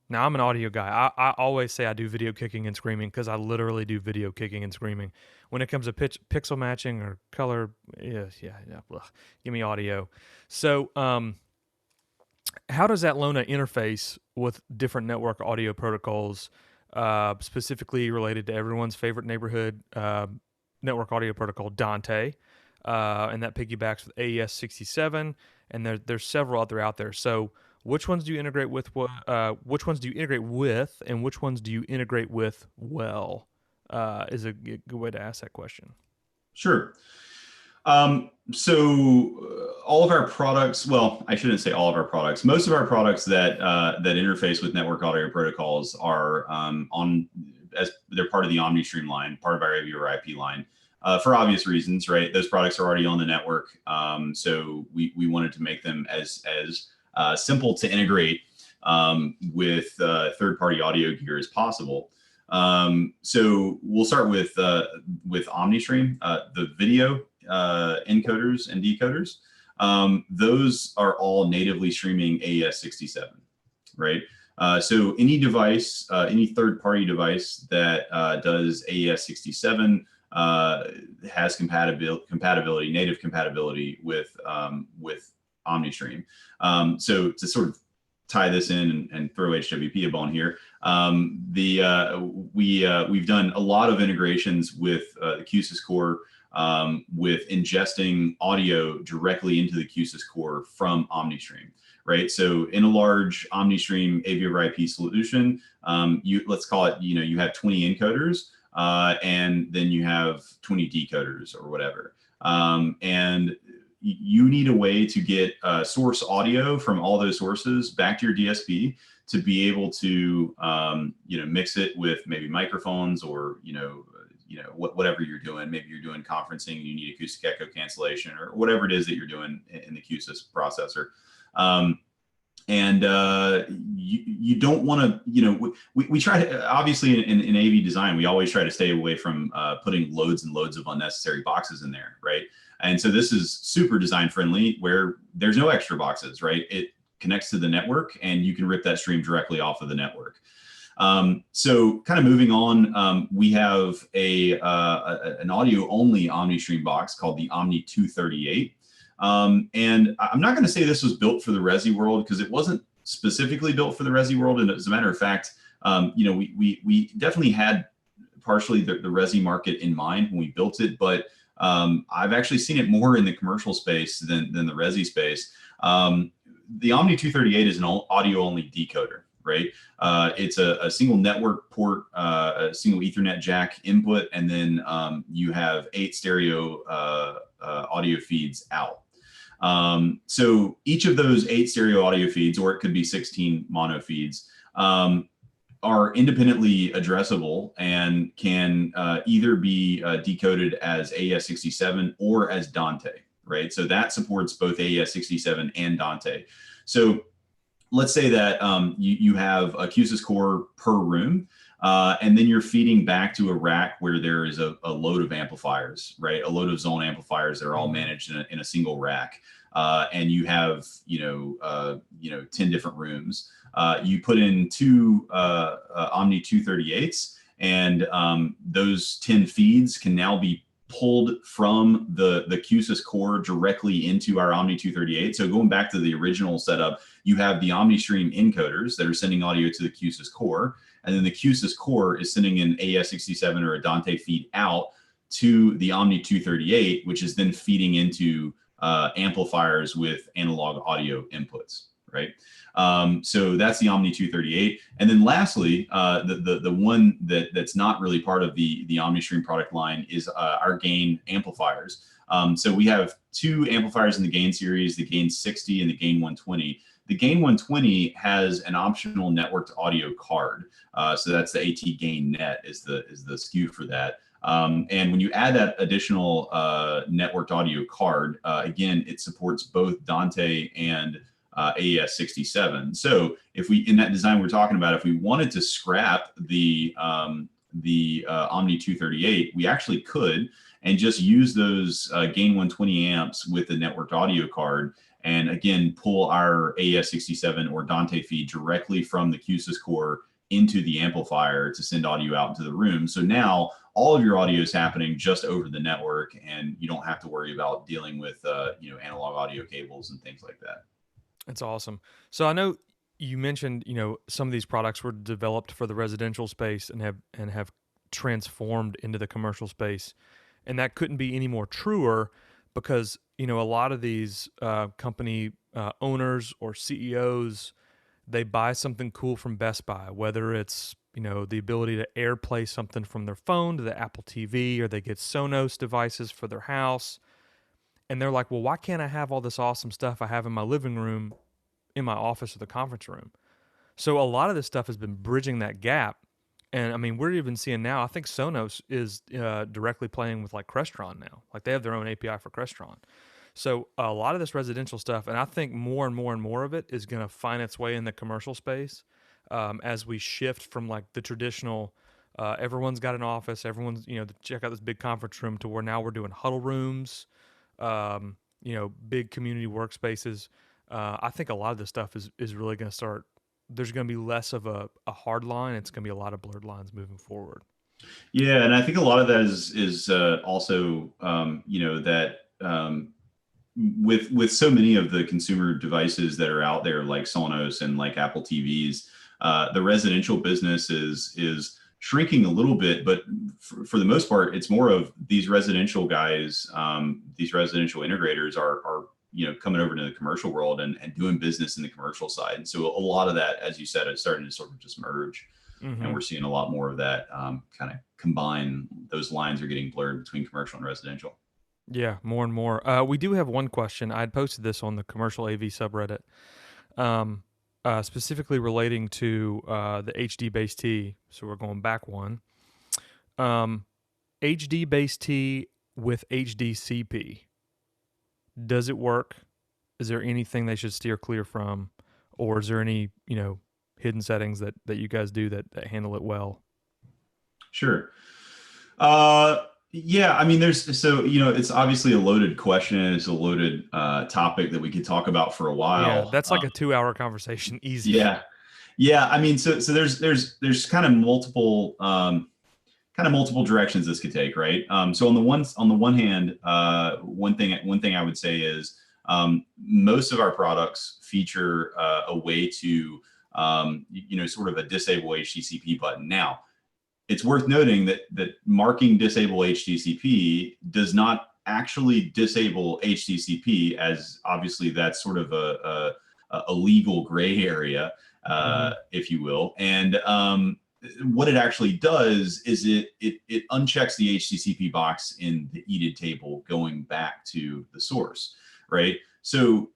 Now I'm an audio guy. I always say I do video kicking and screaming because I literally do video kicking and screaming. When it comes to pixel matching or color, yeah. Ugh, give me audio. So how does Atlona interface with different network audio protocols, specifically related to everyone's favorite neighborhood network audio protocol, Dante, and that piggybacks with AES-67, and there's several other out there. So which ones do you integrate with? Which ones do you integrate with, and which ones do you integrate with well? Is a good way to ask that question. Sure. So all of our products, well, I shouldn't say all of our products. Most of our products that interface with network audio protocols are on as they're part of the OmniStream line, part of our AV over IP line. For obvious reasons, right? Those products are already on the network, so we wanted to make them as simple to integrate with third-party audio gear as possible. So we'll start with OmniStream, the video encoders and decoders. Those are all natively streaming AES-67, right? So any device, any third-party device that does AES-67 has compatibility, native compatibility with OmniStream. So to sort of tie this in and throw HWP a bone here, we've done a lot of integrations with the QSYS core, with ingesting audio directly into the QSYS core from OmniStream. Right, so in a large OmniStream AV over IP solution, let's call it, you have 20 encoders, and then you have 20 decoders or whatever, and you need a way to get source audio from all those sources back to your DSP to be able to mix it with maybe microphones or whatever you're doing. Maybe you're doing conferencing, you need acoustic echo cancellation or whatever it is that you're doing in the QSYS processor. You don't want to, we try to, obviously in AV design, we always try to stay away from putting loads and loads of unnecessary boxes in there, right? And so this is super design friendly where there's no extra boxes, right? It connects to the network and you can rip that stream directly off of the network. So kind of moving on, we have an audio only OmniStream box called the Omni 238. And I'm not going to say this was built for the Resi world because it wasn't specifically built for the Resi world. And as a matter of fact, we definitely had partially the Resi market in mind when we built it, but I've actually seen it more in the commercial space than the Resi space. The Omni 238 is an audio only decoder, right? It's a single network port, a single Ethernet jack input, and then you have 8 stereo audio feeds out. So each of those 8 stereo audio feeds, or it could be 16 mono feeds, are independently addressable and can either be decoded as AES-67 or as Dante, right? So that supports both AES-67 and Dante. So let's say that you have a QSYS core per room, and then you're feeding back to a rack where there is a load of amplifiers, right? A load of zone amplifiers that are all managed in a single rack. And you have, 10 different rooms. You put in 2 Omni 238s, and those 10 feeds can now be pulled from the QSYS core directly into our Omni 238. So going back to the original setup, you have the OmniStream encoders that are sending audio to the QSYS core, and then the QSYS core is sending an AES-67 or a Dante feed out to the Omni 238, which is then feeding into amplifiers with analog audio inputs, right? So that's the Omni 238. And then lastly, the one that's not really part of the OmniStream product line is our gain amplifiers. So we have 2 amplifiers in the gain series, the gain 60 and the gain 120. The gain 120 has an optional networked audio card. So that's the AT gain net is the SKU for that. And when you add that additional networked audio card, again, it supports both Dante and AES-67. So if we, in that design we're talking about, if we wanted to scrap the Omni 238, we actually could, and just use those gain 120 amps with the networked audio card, and again, pull our AES-67 or Dante feed directly from the QSYS core into the amplifier to send audio out into the room. So now all of your audio is happening just over the network, and you don't have to worry about dealing with analog audio cables and things like that. That's awesome. So I know you mentioned, some of these products were developed for the residential space and have transformed into the commercial space, and that couldn't be any more truer because a lot of these company owners or CEOs, they buy something cool from Best Buy, whether it's the ability to AirPlay something from their phone to the Apple TV, or they get Sonos devices for their house. And they're like, well, why can't I have all this awesome stuff I have in my living room, in my office, or the conference room? So a lot of this stuff has been bridging that gap And I mean, we're even seeing now, I think Sonos is directly playing with like Crestron now. Like they have their own API for Crestron. So a lot of this residential stuff, and I think more and more and more of it is going to find its way in the commercial space as we shift from like the traditional, everyone's got an office, everyone's, check out this big conference room to where now we're doing huddle rooms, big community workspaces. I think a lot of this stuff is really going to start. There's going to be less of a hard line. It's going to be a lot of blurred lines moving forward. Yeah, and I think a lot of that is also that with so many of the consumer devices that are out there, like Sonos and like Apple TVs, the residential business is shrinking a little bit, but for the most part, it's more of these residential guys, these residential integrators are coming over to the commercial world and doing business in the commercial side. And so a lot of that, as you said, is starting to sort of just merge. Mm-hmm. And we're seeing a lot more of that kind of combine. Those lines are getting blurred between commercial and residential. Yeah, more and more. We do have one question. I had posted this on the commercial AV subreddit, specifically relating to the HD base T. So we're going back one. HD base T with HD CP. Does it work? Is there anything they should steer clear from? Or is there any, hidden settings that you guys do that handle it well? Sure. Yeah, I mean, it's obviously a loaded question. It's a loaded topic that we could talk about for a while. Yeah, that's like a 2-hour conversation. Easy. Yeah. I mean, so there's kind of multiple directions this could take, right? So on the one hand, one thing I would say is most of our products feature a way to sort of a disable HTTP button. Now, it's worth noting that marking disable HTTP does not actually disable HTTP, as obviously that's sort of a legal gray area, if you will. And what it actually does is it unchecks the HTTP box in the EDID table going back to the source, right? So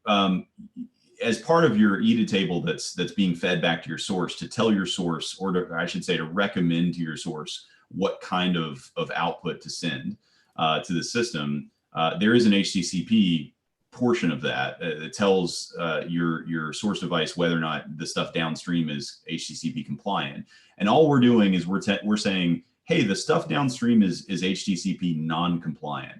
as part of your EDID table that's being fed back to your source, to tell your source, or to recommend to your source what kind of output to send to the system, there is an HTTP portion of that that tells your source device whether or not the stuff downstream is HTTP compliant. And all we're doing is we're saying, hey, the stuff downstream is HTTP non-compliant.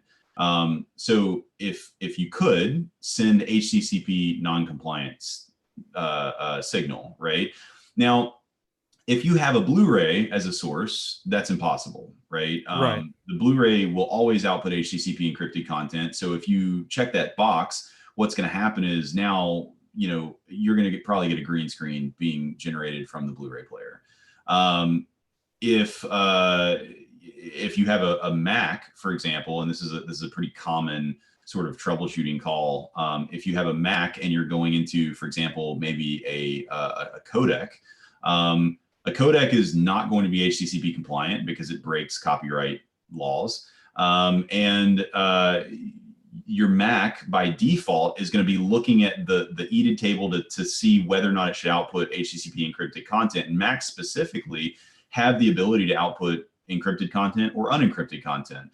So if you could send HTTP non-compliant signal, right? Now, if you have a Blu-ray as a source, that's impossible, right? Right. The Blu-ray will always output HTTP encrypted content. So if you check that box, what's going to happen is now, you're going to probably get a green screen being generated from the Blu-ray player. If you have a Mac, for example, and this is a pretty common sort of troubleshooting call. If you have a Mac and you're going into, for example, maybe a codec, a codec is not going to be HTTP compliant because it breaks copyright laws. And your Mac by default is going to be looking at the EDID table to see whether or not it should output HTTP encrypted content. And Macs specifically have the ability to output encrypted content or unencrypted content.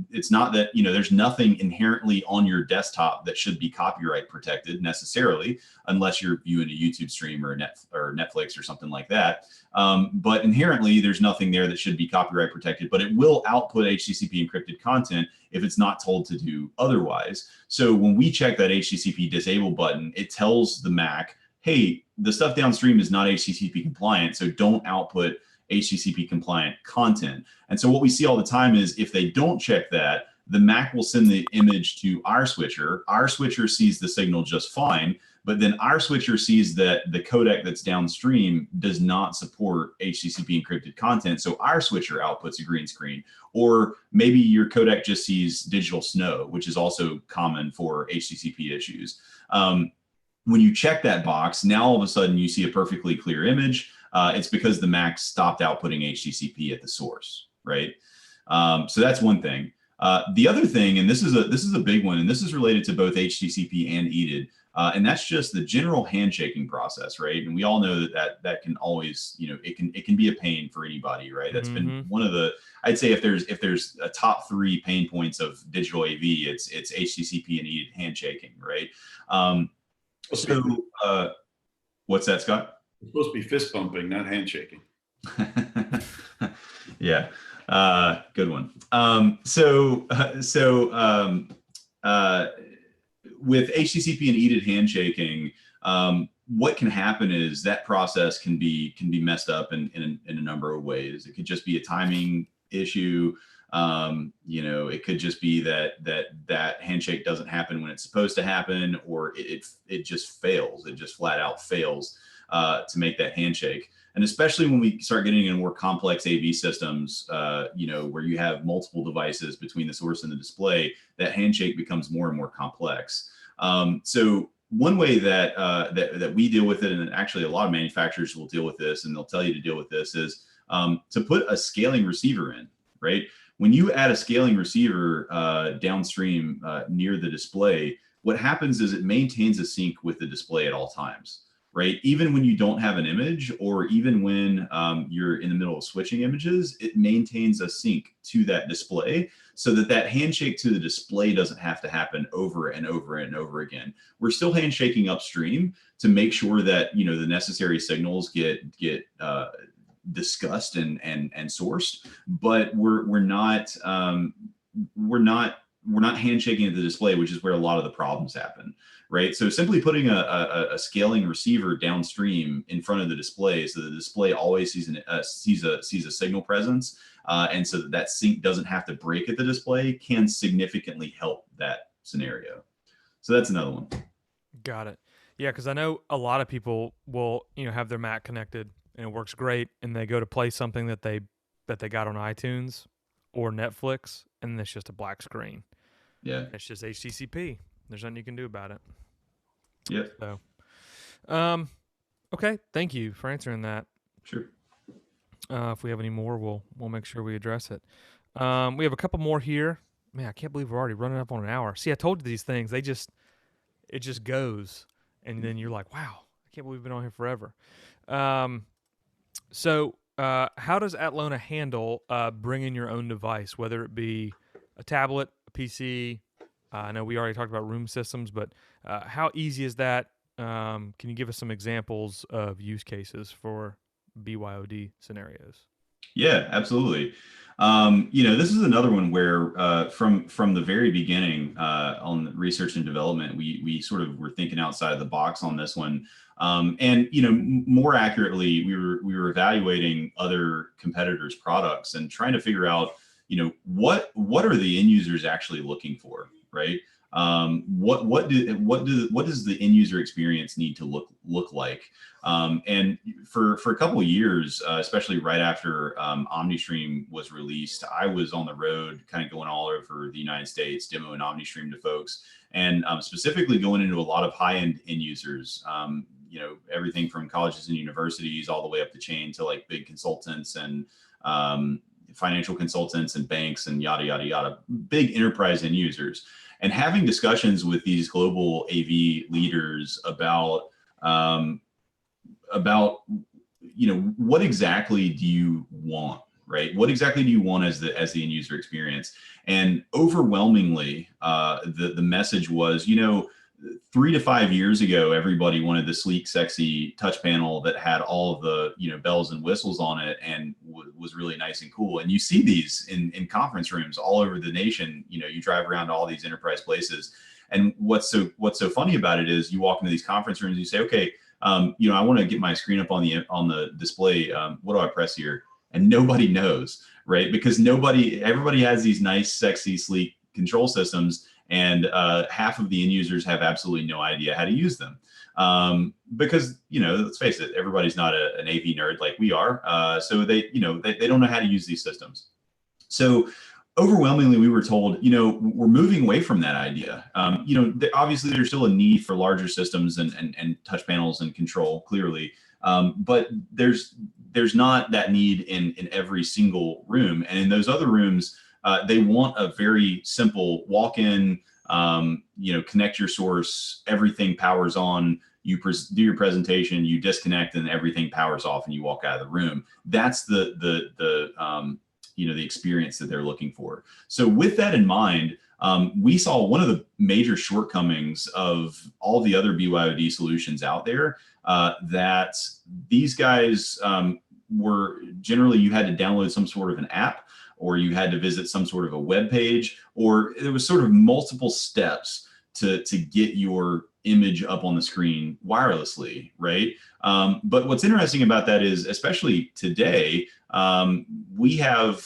It's not that, there's nothing inherently on your desktop that should be copyright protected necessarily, unless you're viewing a YouTube stream or Netflix or something like that. But inherently, there's nothing there that should be copyright protected, but it will output HTTP encrypted content if it's not told to do otherwise. So when we check that HTTP disable button, it tells the Mac, hey, the stuff downstream is not HTTP compliant, so don't output HTTP compliant content. And so what we see all the time is if they don't check that, the Mac will send the image to our switcher. Our switcher sees the signal just fine, but then our switcher sees that the codec that's downstream does not support HTTP encrypted content. So our switcher outputs a green screen. Or maybe your codec just sees digital snow, which is also common for HTTP issues. When you check that box, now all of a sudden you see a perfectly clear image. It's because the Mac stopped outputting HTTP at the source, right? So that's one thing. The other thing, and this is a big one, and this is related to both HTTP and EDID. And that's just the general handshaking process, right? And we all know that can always, it can be a pain for anybody, right? That's been one of the, I'd say if there's a top 3 pain points of digital AV, it's HTTP and EAD handshaking, right? What's that, Scott? It's supposed to be fist bumping, not handshaking. Yeah, good one. With HTTP and EAD handshaking, what can happen is that process can be messed up in a number of ways. It could just be a timing issue. It could just be that handshake doesn't happen when it's supposed to happen, or it just fails. It just flat out fails to make that handshake. And especially when we start getting into more complex AV systems, where you have multiple devices between the source and the display, that handshake becomes more and more complex. So one way that we deal with it, and actually a lot of manufacturers will deal with this, and they'll tell you to deal with this, is to put a scaling receiver in, right? When you add a scaling receiver downstream near the display, what happens is it maintains a sync with the display at all times, right? Even when you don't have an image, or even when you're in the middle of switching images, it maintains a sync to that display, so that handshake to the display doesn't have to happen over and over and over again. We're still handshaking upstream to make sure that the necessary signals get discussed and sourced, but we're not handshaking at the display, which is where a lot of the problems happen, right? So simply putting a scaling receiver downstream in front of the display, so the display always sees a signal presence, and so that sync doesn't have to break at the display, can significantly help that scenario. So that's another one. Got it. Yeah, because I know a lot of people will have their Mac connected and it works great, and they go to play something that they got on iTunes or Netflix, and it's just a black screen. Yeah, it's just HTTP. There's nothing you can do about it. Yep. So, okay. Thank you for answering that. Sure. If we have any more, we'll make sure we address it. We have a couple more here. Man, I can't believe we're already running up on an hour. See, I told you these things. It just goes, and then you're like, wow, I can't believe we've been on here forever. So how does Atlona handle bringing your own device, whether it be a tablet, a PC? I know we already talked about room systems, but how easy is that? Can you give us some examples of use cases for BYOD scenarios? Yeah, absolutely. This is another one where from the very beginning on research and development, we sort of were thinking outside of the box on this one. More accurately, we were evaluating other competitors' products and trying to figure out, what are the end users actually looking for, right? What does the end user experience need to look like? And for a couple of years, especially right after OmniStream was released, I was on the road, kind of going all over the United States, demoing OmniStream to folks, and specifically going into a lot of high-end end users. Everything from colleges and universities all the way up the chain to like big consultants and financial consultants and banks and yada yada yada, big enterprise end users. And having discussions with these global AV leaders about what exactly do you want, right? What exactly do you want as the end user experience? And overwhelmingly, the message was, 3 to 5 years ago, everybody wanted the sleek, sexy touch panel that had all of the bells and whistles on it and was really nice and cool. And you see these in conference rooms all over the nation. You drive around to all these enterprise places, and what's so funny about it is you walk into these conference rooms, and you say, okay, I want to get my screen up on the display. What do I press here? And nobody knows, right? Because everybody has these nice, sexy, sleek control systems. And half of the end users have absolutely no idea how to use them, because let's face it, everybody's not an AV nerd like we are, so they don't know how to use these systems. So overwhelmingly, we were told, we're moving away from that idea. Obviously, there's still a need for larger systems and touch panels and control, clearly, but there's not that need in every single room, and in those other rooms. They want a very simple walk-in, connect your source, everything powers on, you do your presentation, you disconnect, and everything powers off, and you walk out of the room. That's the experience that they're looking for. So with that in mind, we saw one of the major shortcomings of all the other BYOD solutions out there, that these guys were generally, you had to download some sort of an app, or you had to visit some sort of a web page, or there was sort of multiple steps to get your image up on the screen wirelessly, right? But what's interesting about that is, especially today, we have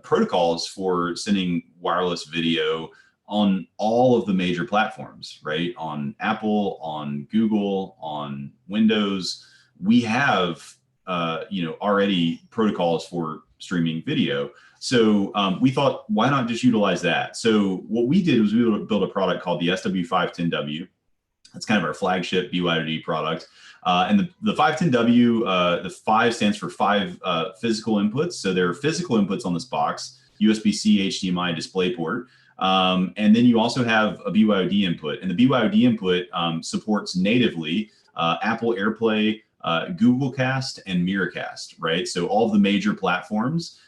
protocols for sending wireless video on all of the major platforms, right? On Apple, on Google, on Windows. We have already protocols for streaming video. So we thought, why not just utilize that? So what we did was we built a product called the SW510W. That's kind of our flagship BYOD product. And the 510W, the 5 stands for 5 physical inputs. So there are physical inputs on this box: USB-C, HDMI, DisplayPort. And then you also have a BYOD input. And the BYOD input supports natively Apple AirPlay, Google Cast, and Miracast, right? So all of the major platforms,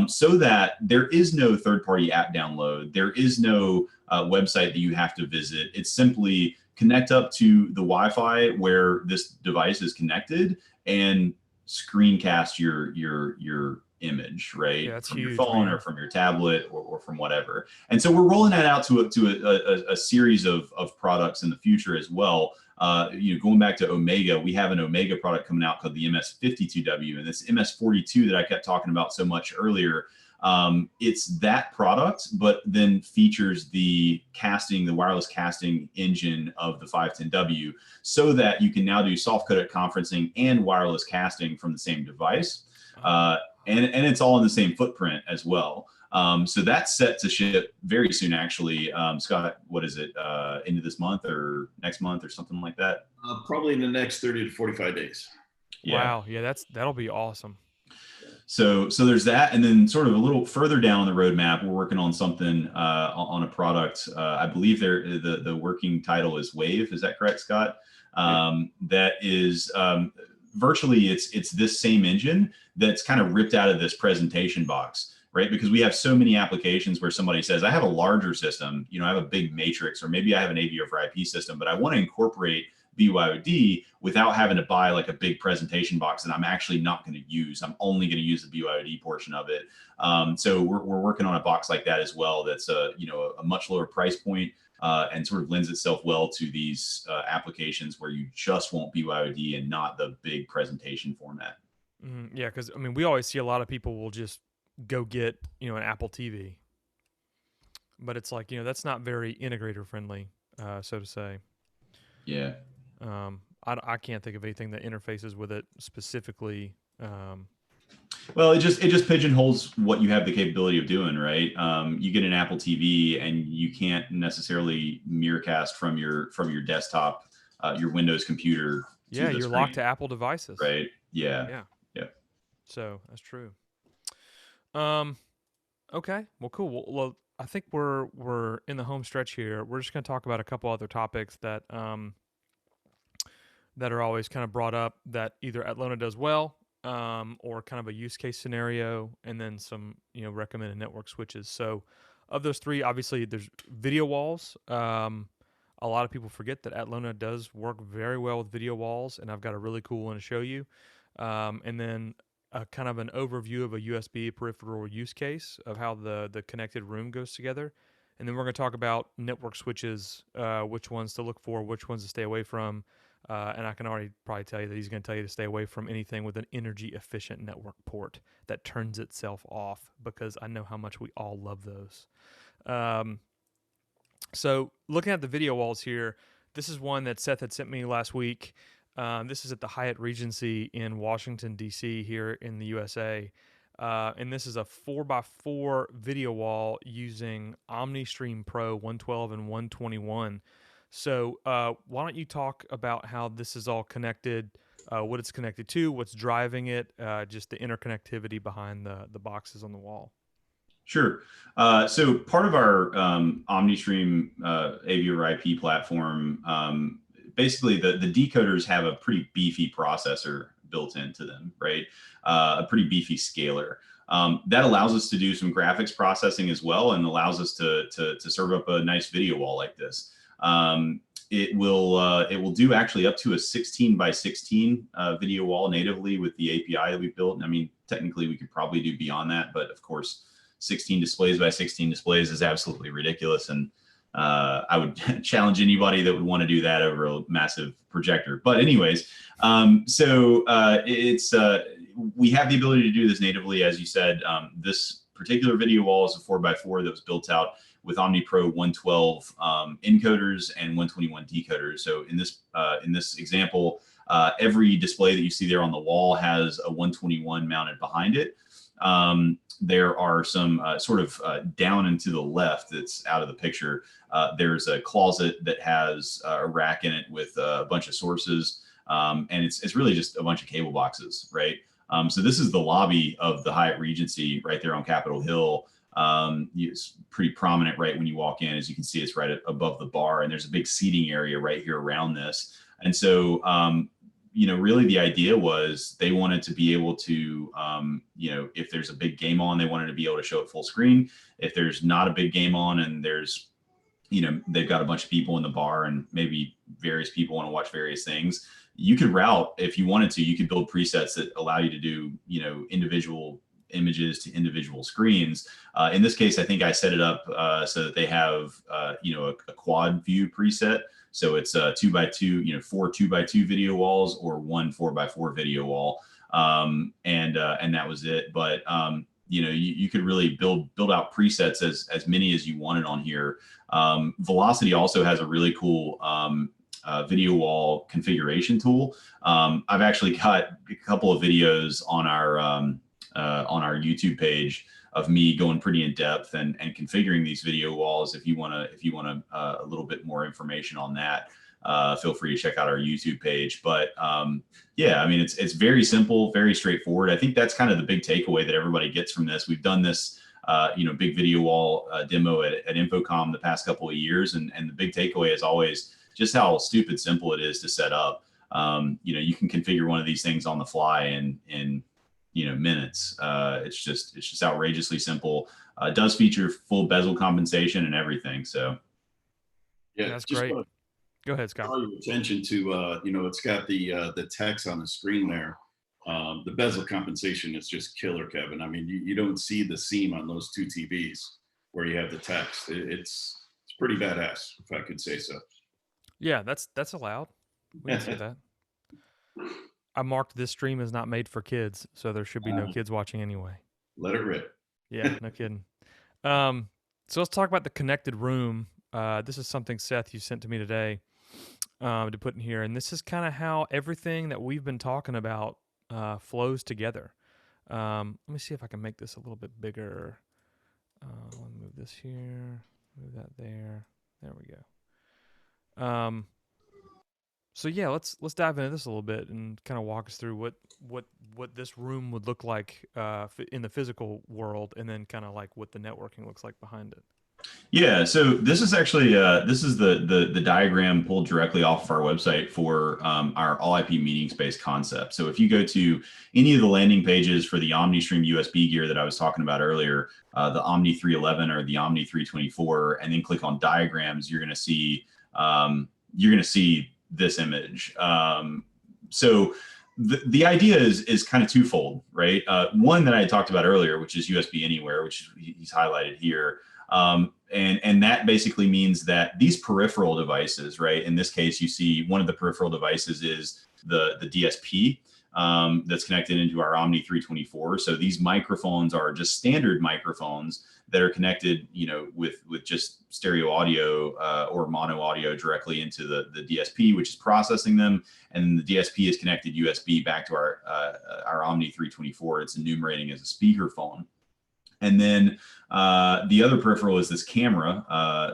so that there is no third-party app download. There is no website that you have to visit. It's simply connect up to the Wi-Fi where this device is connected and screencast your image, right? Yeah, that's from huge, your phone, man. or from your tablet, or from whatever. And so we're rolling that out to a series of products in the future as well. Going back to Omega, we have an Omega product coming out called the MS52W, and this MS42 that I kept talking about so much earlier. It's that product, but then features the wireless casting engine of the 510W, so that you can now do soft codec conferencing and wireless casting from the same device. And it's all in the same footprint as well. So that's set to ship very soon, actually. Scott, what is it? Into this month or next month or something like that? Probably in the next 30 to 45 days. Yeah. Wow. Yeah, that'll be awesome. So there's that, and then sort of a little further down the roadmap, we're working on something on a product. I believe the working title is Wave. Is that correct, Scott? That is virtually it's this same engine that's kind of ripped out of this presentation box, right? Because we have so many applications where somebody says, I have a larger system, I have a big matrix, or maybe I have an AV over IP system, but I want to incorporate BYOD without having to buy like a big presentation box that I'm actually not going to use. I'm only going to use the BYOD portion of it. So we're working on a box like that as well. That's a much lower price point, and sort of lends itself well to these applications where you just want BYOD and not the big presentation format. Yeah, because we always see a lot of people will just go get an Apple TV, but it's like that's not very integrator friendly, so to say. Yeah. I can't think of anything that interfaces with it specifically. Well, it just pigeonholes what you have the capability of doing, right? You get an Apple TV and you can't necessarily miracast from your desktop, your Windows computer. Yeah, you're locked to Apple devices. Right. Yeah. Yeah. Yep. So that's true. Okay. Well, cool. Well, I think we're in the home stretch here. We're just going to talk about a couple other topics that that are always kind of brought up that either Atlona does well, or kind of a use case scenario, and then some recommended network switches. So, of those three, obviously there's video walls. A lot of people forget that Atlona does work very well with video walls, and I've got a really cool one to show you. And then kind of an overview of a USB peripheral use case of how the connected room goes together. And then we're going to talk about network switches, which ones to look for, which ones to stay away from. And I can already probably tell you that he's going to tell you to stay away from anything with an energy efficient network port that turns itself off, because I know how much we all love those. So looking at the video walls here, this is one that Seth had sent me last week. This is at the Hyatt Regency in Washington, D.C. here in the USA. And this is a 4x4 video wall using OmniStream Pro 112 and 121. So why don't you talk about how this is all connected, what it's connected to, what's driving it, just the interconnectivity behind the boxes on the wall. Sure. So part of our OmniStream AV over IP platform, basically the decoders have a pretty beefy processor built into them, right? A pretty beefy scaler. That allows us to do some graphics processing as well, and allows us to serve up a nice video wall like this. It will do actually up to a 16 by 16 video wall natively with the API that we built. I mean, technically we could probably do beyond that, but of course, 16 displays by 16 displays is absolutely ridiculous. And I would challenge anybody that would want to do that over a massive projector. But anyways, we have the ability to do this natively, as you said. This particular video wall is a 4x4 that was built out with OmniPro 112 encoders and 121 decoders. So in this example, every display that you see there on the wall has a 121 mounted behind it. There are some down and to the left that's out of the picture. There's a closet that has a rack in it with a bunch of sources. And it's really just a bunch of cable boxes, right? So this is the lobby of the Hyatt Regency right there on Capitol Hill. It's pretty prominent right when you walk in. As you can see, it's right above the bar, and there's a big seating area right here around this. And so, really the idea was they wanted to be able to, if there's a big game on, they wanted to be able to show it full screen. If there's not a big game on and there's, they've got a bunch of people in the bar and maybe various people want to watch various things, you could route, if you wanted to, you could build presets that allow you to do, individual images to individual screens. In this case, I think I set it up so that they have, a quad view preset. So it's 2x2, 4 2x2 video walls or 1 4x4 video wall. And that was it. But, you could really build out presets as many as you wanted on here. Velocity also has a really cool video wall configuration tool. I've actually got a couple of videos on our YouTube page of me going pretty in depth and configuring these video walls. If you want a little bit more information on that, feel free to check out our YouTube page. But yeah, I mean, it's very simple, very straightforward. I think that's kind of the big takeaway that everybody gets from this. We've done this, big video wall demo at InfoComm the past couple of years, and the big takeaway is always just how stupid simple it is to set up. You can configure one of these things on the fly in minutes. It's just outrageously simple. It does feature full bezel compensation and everything. So yeah, that's great. Go ahead, Scott. Draw your attention to it's got the text on the screen there. The bezel compensation is just killer, Kevin. I mean, you don't see the seam on those two TVs where you have the text. It's pretty badass, if I could say so. Yeah, that's allowed. We can say that. I marked this stream as not made for kids, so there should be no kids watching anyway. Let it rip. Yeah, no kidding. So let's talk about the connected room. This is something, Seth, you sent to me today to put in here, and this is kind of how everything that we've been talking about flows together. Let me see if I can make this a little bit bigger. Let me move this here, move that there. There we go. So yeah, let's dive into this a little bit and kind of walk us through what this room would look like in the physical world, and then kind of like what the networking looks like behind it. Yeah, so this is actually the diagram pulled directly off of our website for our all IP meeting space concept. So if you go to any of the landing pages for the OmniStream USB gear that I was talking about earlier, the Omni 311 or the Omni 324, and then click on diagrams, you're going to see this image. So the idea is kind of twofold, right? One that I had talked about earlier, which is USB Anywhere, which he's highlighted here. And that basically means that these peripheral devices, right? In this case, you see one of the peripheral devices is the DSP that's connected into our Omni 324. So these microphones are just standard microphones that are connected, with just stereo audio or mono audio directly into the DSP, which is processing them. And the DSP is connected USB back to our Omni 324. It's enumerating as a speakerphone. And then the other peripheral is this camera,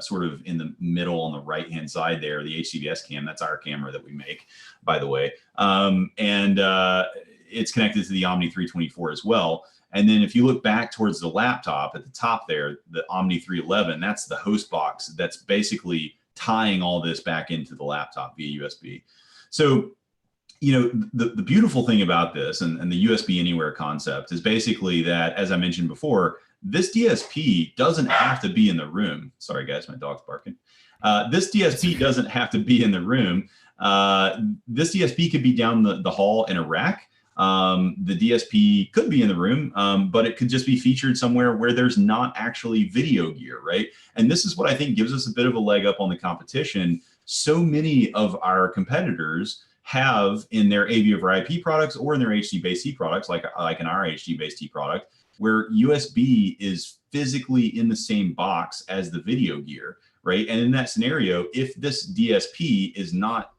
sort of in the middle on the right-hand side there, the HCBS cam. That's our camera that we make, by the way. And it's connected to the Omni 324 as well. And then if you look back towards the laptop at the top there, the Omni 311, that's the host box that's basically tying all this back into the laptop via USB. So, the beautiful thing about this and the USB Anywhere concept is basically that, as I mentioned before, this DSP doesn't have to be in the room. Sorry, guys, my dog's barking. This DSP doesn't have to be in the room. This DSP could be down the hall in a rack. The DSP could be in the room, but it could just be featured somewhere where there's not actually video gear, right? And this is what I think gives us a bit of a leg up on the competition. So many of our competitors have in their AV over IP products or in their HD-based products, like in our HD-based product, where USB is physically in the same box as the video gear, right? And in that scenario, if this DSP is not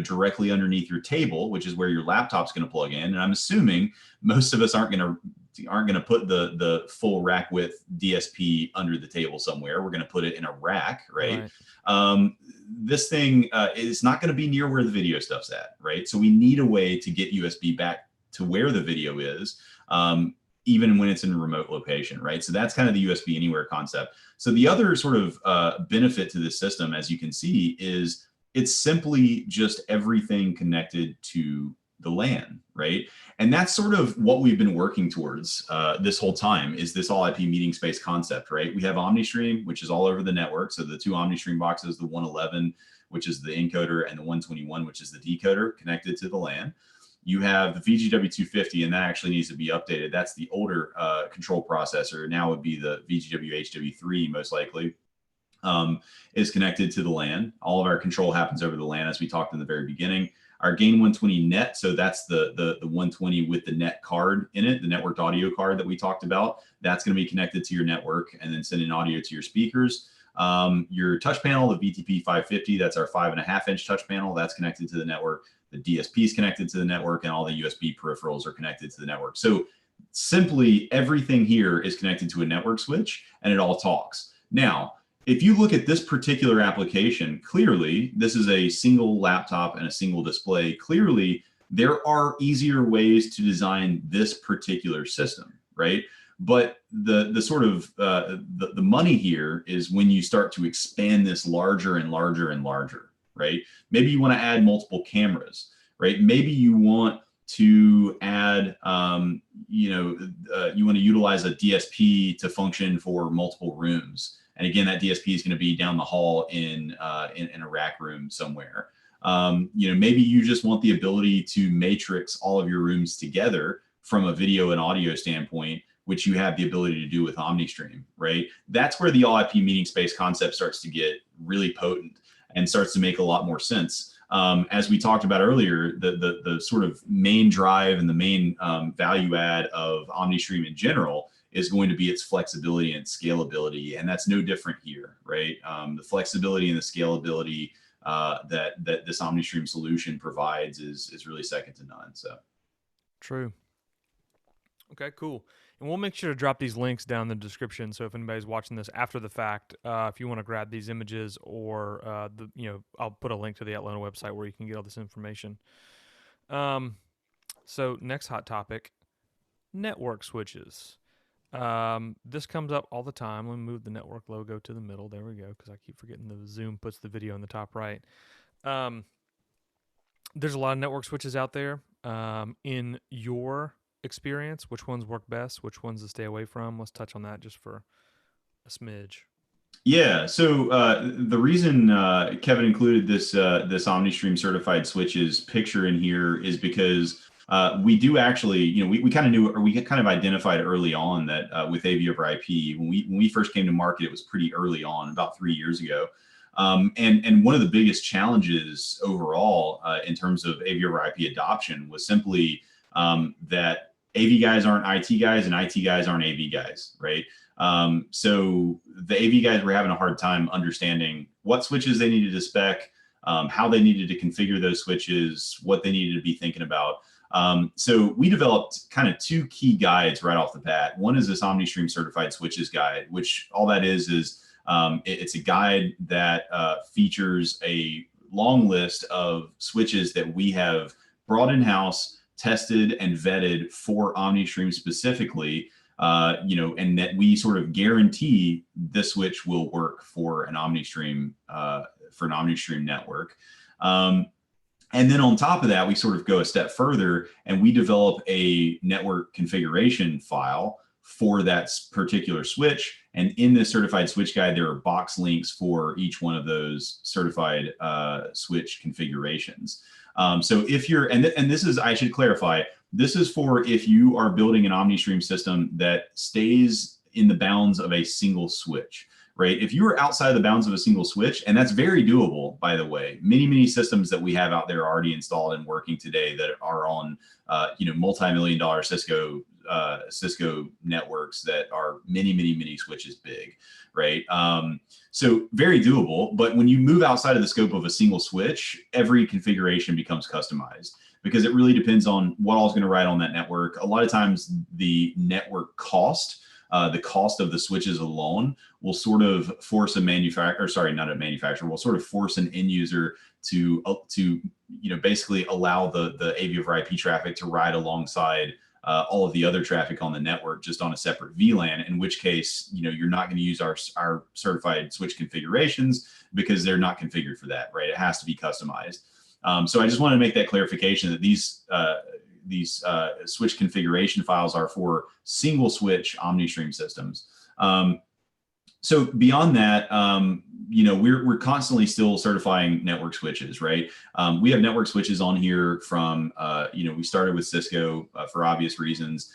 directly underneath your table, which is where your laptop's going to plug in, and I'm assuming most of us aren't going to put the full rack width DSP under the table somewhere. We're going to put it in a rack, right? This thing is not going to be near where the video stuff's at, right? So we need a way to get USB back to where the video is, even when it's in a remote location, right? So that's kind of the USB Anywhere concept. So the other sort of benefit to this system, as you can see, is it's simply just everything connected to the LAN, right? And that's sort of what we've been working towards this whole time, is this all IP meeting space concept, right? We have OmniStream, which is all over the network. So the two OmniStream boxes, the 111, which is the encoder, and the 121, which is the decoder, connected to the LAN. You have the VGW250, and that actually needs to be updated. That's the older control processor. Now would be the VGW HW3, most likely. Is connected to the LAN. All of our control happens over the LAN, as we talked in the very beginning. Our Gain 120 net, so that's the 120 with the net card in it, the networked audio card that we talked about. That's going to be connected to your network and then sending audio to your speakers. Your touch panel, the VTP 550, that's our 5.5-inch touch panel. That's connected to the network. The DSP is connected to the network, and all the USB peripherals are connected to the network. So simply everything here is connected to a network switch, and it all talks. Now, if you look at this particular application, clearly this is a single laptop and a single display. Clearly, there are easier ways to design this particular system, right? But the sort of the money here is when you start to expand this larger and larger and larger, right? Maybe you want to add multiple cameras, right? Maybe you want to add, you want to utilize a DSP to function for multiple rooms. And again, that DSP is going to be down the hall in a rack room somewhere. Maybe you just want the ability to matrix all of your rooms together from a video and audio standpoint, which you have the ability to do with OmniStream, right? That's where the all IP meeting space concept starts to get really potent and starts to make a lot more sense. As we talked about earlier, the sort of main drive and the main value add of OmniStream in general is going to be its flexibility and scalability. And that's no different here, right? The flexibility and the scalability that this OmniStream solution provides is really second to none. So true. Okay, cool. And we'll make sure to drop these links down in the description. So if anybody's watching this after the fact, if you want to grab these images, or I'll put a link to the Atlona website where you can get all this information. So next hot topic, network switches. This comes up all the time. Let me move the network logo to the middle. There we go, because I keep forgetting the Zoom puts the video in the top right. There's a lot of network switches out there. In your experience, which ones work best, which ones to stay away from? Let's touch on that just for a smidge. Yeah, so the reason Kevin included this OmniStream certified switches picture in here is because we do actually, we kind of knew, or we kind of identified early on that with AV over IP, when we first came to market, it was pretty early on, about 3 years ago. And one of the biggest challenges overall in terms of AV over IP adoption was simply that AV guys aren't IT guys and IT guys aren't AV guys, right? So the AV guys were having a hard time understanding what switches they needed to spec, how they needed to configure those switches, what they needed to be thinking about. So we developed kind of two key guides right off the bat. One is this OmniStream certified switches guide, which all that is it's a guide that features a long list of switches that we have brought in-house, tested and vetted for OmniStream specifically, and that we sort of guarantee this switch will work for an OmniStream network. And then on top of that, we sort of go a step further and we develop a network configuration file for that particular switch. And in this certified switch guide, there are box links for each one of those certified switch configurations. So if you're, and this is, I should clarify, this is for if you are building an OmniStream system that stays in the bounds of a single switch. Right? If you are outside the bounds of a single switch, and that's very doable, by the way, many systems that we have out there are already installed and working today that are on, multi-million-dollar Cisco networks that are many switches big, right? So very doable. But when you move outside of the scope of a single switch, every configuration becomes customized because it really depends on what all is going to ride on that network. A lot of times, the network cost. The cost of the switches alone will sort of force will sort of force an end user to basically allow the AV over IP traffic to ride alongside all of the other traffic on the network just on a separate VLAN, in which case, you're not going to use our certified switch configurations because they're not configured for that, right? It has to be customized. So I just want to make that clarification that these switch configuration files are for single switch OmniStream systems. So beyond that, we're constantly still certifying network switches, right? We have network switches on here from, we started with Cisco for obvious reasons,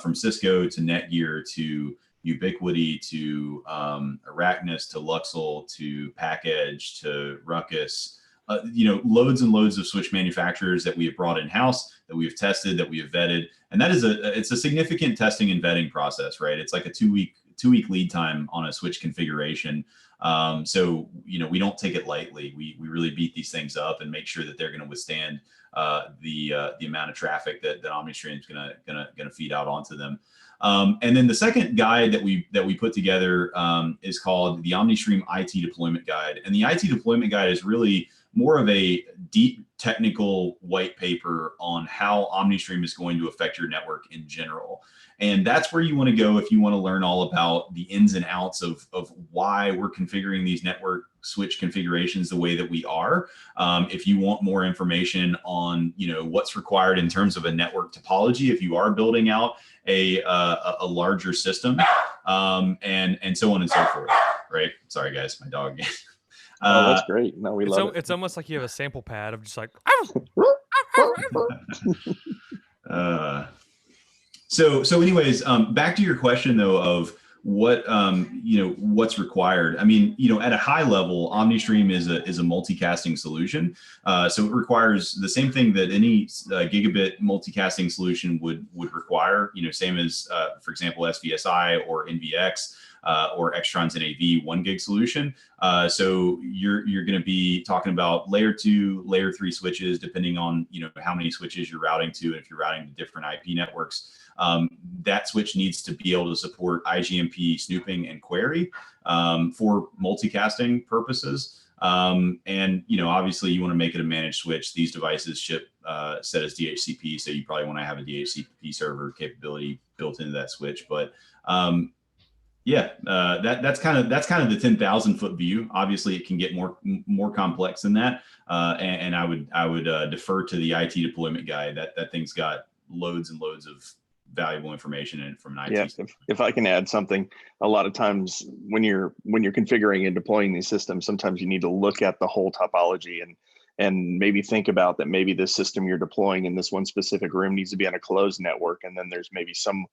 from Cisco to Netgear to Ubiquity to Arachnus to Luxel to PackEdge to Ruckus. Loads and loads of switch manufacturers that we have brought in-house, that we have tested, that we have vetted. And that is it's a significant testing and vetting process, right? It's like a two week lead time on a switch configuration. So, we don't take it lightly. We really beat these things up and make sure that they're going to withstand the amount of traffic that OmniStream is going to feed out onto them. And then the second guide that we put together is called the OmniStream IT Deployment Guide. And the IT Deployment Guide is really more of a deep technical white paper on how OmniStream is going to affect your network in general. And that's where you want to go if you want to learn all about the ins and outs of why we're configuring these network switch configurations the way that we are. If you want more information on, what's required in terms of a network topology, if you are building out a larger system, and so on and so forth, right? Sorry, guys, my dog. Oh, that's great. No, we love it. It's almost like you have a sample pad of just like. So anyways, back to your question though of what what's required. I mean, at a high level, OmniStream is a multicasting solution. So it requires the same thing that any gigabit multicasting solution would require. Same as for example SVSI or NVX. Or Extron's NAV 1 gig solution. So you're going to be talking about layer 2, layer 3 switches, depending on how many switches you're routing to. And if you're routing to different IP networks, that switch needs to be able to support IGMP snooping and query for multicasting purposes. And obviously you want to make it a managed switch. These devices ship set as DHCP, so you probably want to have a DHCP server capability built into that switch. But that's kind of the 10,000 foot view. Obviously, it can get more complex than that, and I would defer to the IT deployment guide. That thing's got loads and loads of valuable information in it from an IT. Yeah, if I can add something, a lot of times when you're configuring and deploying these systems, sometimes you need to look at the whole topology and maybe think about that maybe this system you're deploying in this one specific room needs to be on a closed network, and then there's maybe some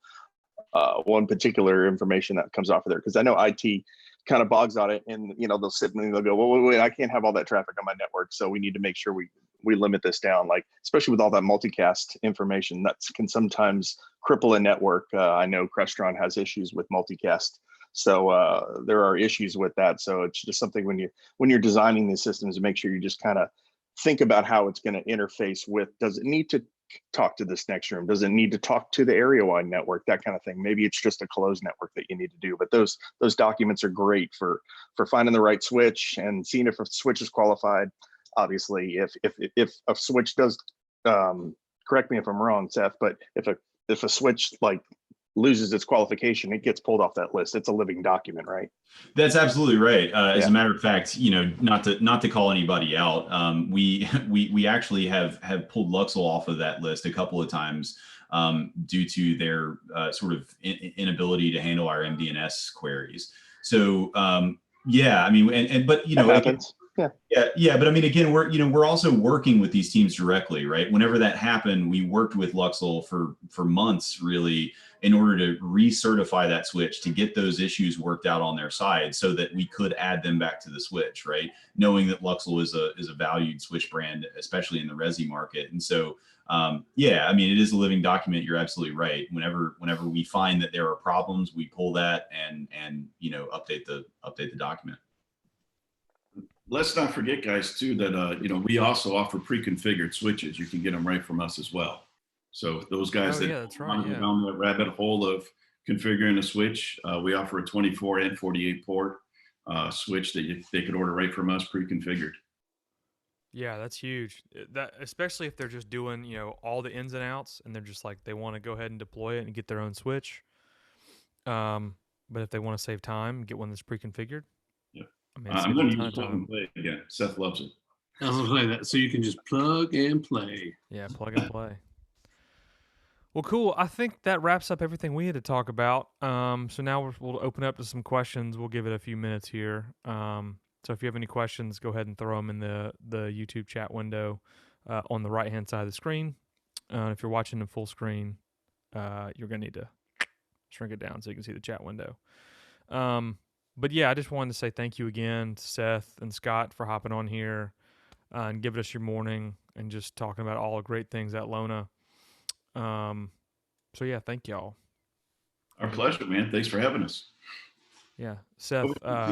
one particular information that comes off of there, because I know IT kind of bogs on it, and they'll sit and they'll go, well, wait, I can't have all that traffic on my network, so we need to make sure we limit this down, like especially with all that multicast information that can sometimes cripple a network. I know Crestron has issues with multicast, so there are issues with that. So it's just something when you're designing these systems to make sure you just kind of think about how it's going to interface with. Does it need to talk to this next room? Does it need to talk to the area wide network? That kind of thing. Maybe it's just a closed network that you need to do. But those documents are great for finding the right switch and seeing if a switch is qualified. Obviously, if a switch does correct me if I'm wrong, Seth, but if a switch like loses its qualification, it gets pulled off that list. It's a living document, right? That's absolutely right. As Yeah. a matter of fact, not to call anybody out, we actually have pulled Luxel off of that list a couple of times due to their sort of inability to handle our MDNS queries. So yeah, I mean, but That happens. Yeah. But I mean, again, we're also working with these teams directly, right? Whenever that happened, we worked with Luxel for months, really, in order to recertify that switch, to get those issues worked out on their side, so that we could add them back to the switch, right? Knowing that Luxel is a valued switch brand, especially in the resi market, and so yeah, I mean, it is a living document. You're absolutely right. Whenever we find that there are problems, we pull that and update the document. Let's not forget, guys, too, that we also offer pre-configured switches. You can get them right from us as well. So those guys that's right, want to go down the rabbit hole of configuring a switch, we offer a 24 and 48 port switch that they could order right from us pre-configured. Yeah, that's huge. That, especially if they're just doing, all the ins and outs, and they're just like, they want to go ahead and deploy it and get their own switch. But if they want to save time, get one that's pre-configured. Yeah. I mean, I'm going to use plug and play again. Seth loves it. I was going to say that. So you can just plug and play. Yeah, plug and play. Well, cool. I think that wraps up everything we had to talk about. So now we'll open up to some questions. We'll give it a few minutes here. So if you have any questions, go ahead and throw them in the YouTube chat window on the right-hand side of the screen. If you're watching in full screen, you're going to need to shrink it down so you can see the chat window. But yeah, I just wanted to say thank you again to Seth and Scott for hopping on here and giving us your morning and just talking about all the great things at Atlona. So yeah, thank y'all. Our pleasure, man. Thanks for having us. Yeah, Seth,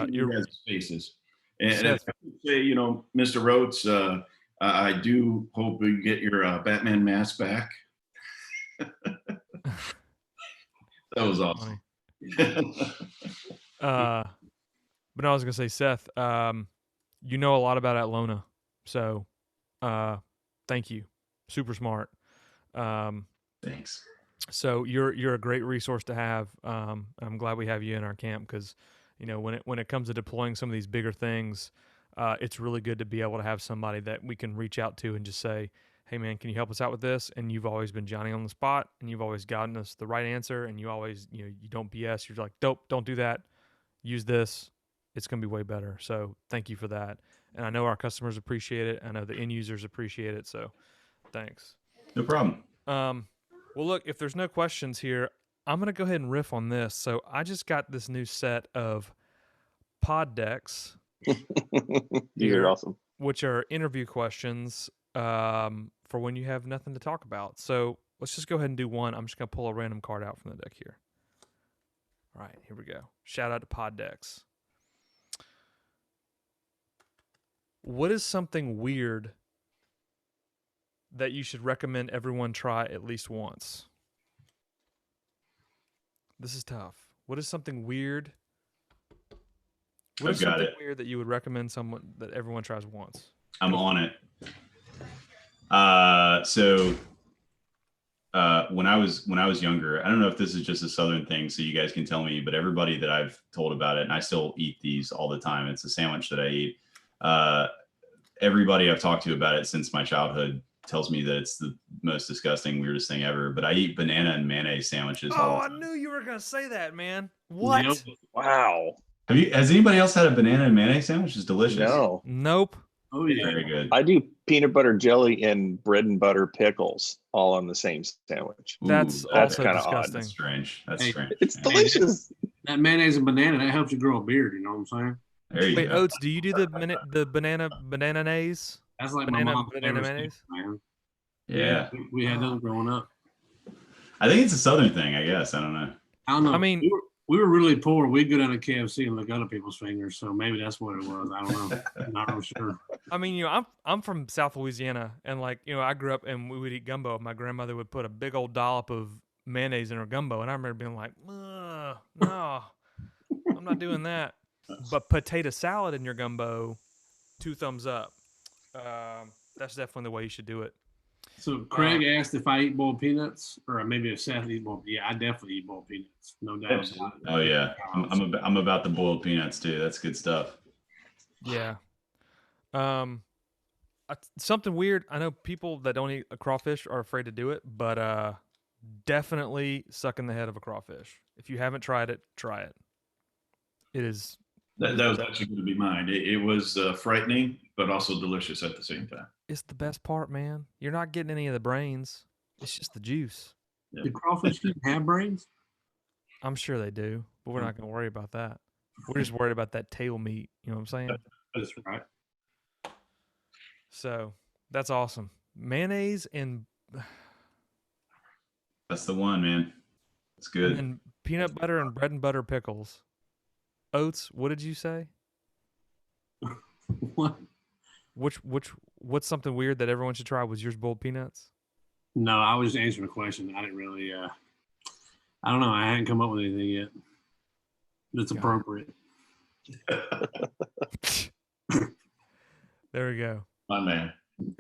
your guys' faces. And Seth, I would say, Mr. Rhodes, I do hope you get your Batman mask back. That was awesome. But I was gonna say, Seth, you know a lot about Atlona, so thank you. Super smart. Thanks. So you're a great resource to have. I'm glad we have you in our camp because, when it comes to deploying some of these bigger things, it's really good to be able to have somebody that we can reach out to and just say, hey man, can you help us out with this? And you've always been Johnny on the spot, and you've always gotten us the right answer, and you always, you don't BS. You're like, dope, don't do that. Use this. It's going to be way better. So thank you for that. And I know our customers appreciate it. I know the end users appreciate it. So thanks. No problem. Well, look, if there's no questions here, I'm going to go ahead and riff on this. So I just got this new set of pod decks. You're awesome. Which are interview questions for when you have nothing to talk about. So let's just go ahead and do one. I'm just going to pull a random card out from the deck here. All right, here we go. Shout out to pod decks. What is something weird that you should recommend everyone try at least once? This is tough. What is something weird? What is something weird that you would recommend someone that everyone tries once? I'm on it. So when I was younger, I don't know if this is just a Southern thing, so you guys can tell me, but everybody that I've told about it, and I still eat these all the time. It's a sandwich that I eat. Everybody I've talked to about it since my childhood tells me that it's the most disgusting, weirdest thing ever. But I eat banana and mayonnaise sandwiches. Oh, I knew you were gonna say that, man. What? Yep. Wow. Has anybody else had a banana and mayonnaise sandwich? It's delicious. No. Nope. Oh yeah. Very good. I do peanut butter jelly and bread and butter pickles all on the same sandwich. That's Ooh, also kinda odd. disgusting. That's strange. That's Hey, strange. It's Yeah. delicious. That mayonnaise and banana, that helps you grow a beard, you know what I'm saying? There you Wait, go. Oates, do you do the banana nays? That's like Banana- my mom's banana favorite mayonnaise? snack, man. Yeah. We had those growing up. I think it's a Southern thing, I guess. I don't know. I don't know. I mean- we were really poor. We'd go down to KFC and look at other people's fingers. So maybe that's what it was. I don't know. I'm not real sure. I mean, I'm from South Louisiana, and I grew up and we would eat gumbo. My grandmother would put a big old dollop of mayonnaise in her gumbo, and I remember being like, no, I'm not doing that. But potato salad in your gumbo, 2 thumbs up. That's definitely the way you should do it. So Craig asked if I eat boiled peanuts, or maybe if Seth eats boiled. Yeah, I definitely eat boiled peanuts. No doubt. Absolutely. Oh yeah, I'm about the boiled peanuts too. That's good stuff. Yeah. Something weird. I know people that don't eat a crawfish are afraid to do it, but definitely sucking the head of a crawfish. If you haven't tried it, try it. It is. That was actually going to be mine. It was frightening, but also delicious at the same time. It's the best part, man. You're not getting any of the brains. It's just the juice. Yeah. Do crawfish even have brains? I'm sure they do, but we're not going to worry about that. We're just worried about that tail meat. You know what I'm saying? That's right. So that's awesome. Mayonnaise and That's the one, man. It's good. and peanut butter and bread and butter pickles. Oats, what did you say? What? What's something weird that everyone should try? Was yours boiled peanuts? No, I was just answering a question. I didn't really. I don't know. I hadn't come up with anything yet that's appropriate. There we go. My man.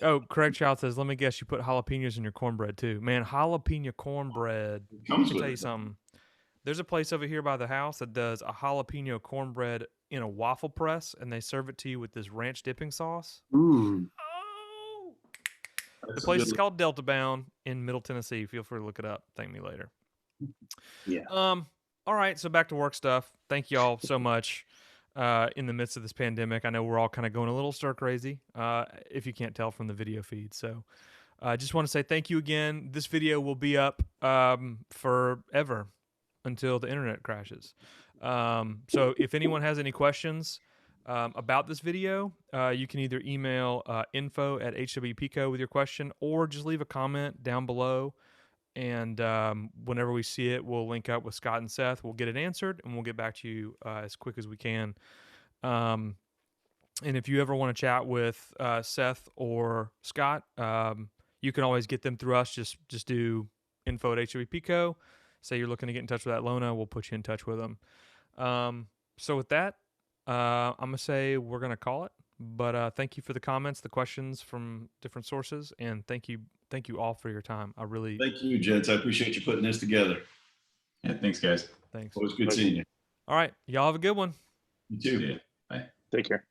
Oh, Craig Child says, let me guess, you put jalapenos in your cornbread too. Man, jalapeno cornbread. Let me tell you something. There's a place over here by the house that does a jalapeno cornbread in a waffle press, and they serve it to you with this ranch dipping sauce. Mm. Oh! The place is called Delta Bound in Middle Tennessee. Feel free to look it up. Thank me later. Yeah. All right, so back to work stuff. Thank you all so much. In the midst of this pandemic, I know we're all kind of going a little stir crazy, if you can't tell from the video feed. So I just want to say thank you again. This video will be up forever until the internet crashes. So if anyone has any questions about this video, you can either email info@hwpico with your question, or just leave a comment down below. And whenever we see it, we'll link up with Scott and Seth. We'll get it answered, and we'll get back to you as quick as we can. And if you ever want to chat with Seth or Scott, you can always get them through us. Just do info@hwpico. Say you're looking to get in touch with Atlona. We'll put you in touch with them. So with that, I'm going to say we're going to call it. But thank you for the comments, the questions from different sources, and thank you all for your time. I really Thank you, gents. I appreciate you putting this together. Yeah, thanks, guys. thanks. Always good seeing you. All right, y'all have a good one. You too. See ya. Bye. Take care.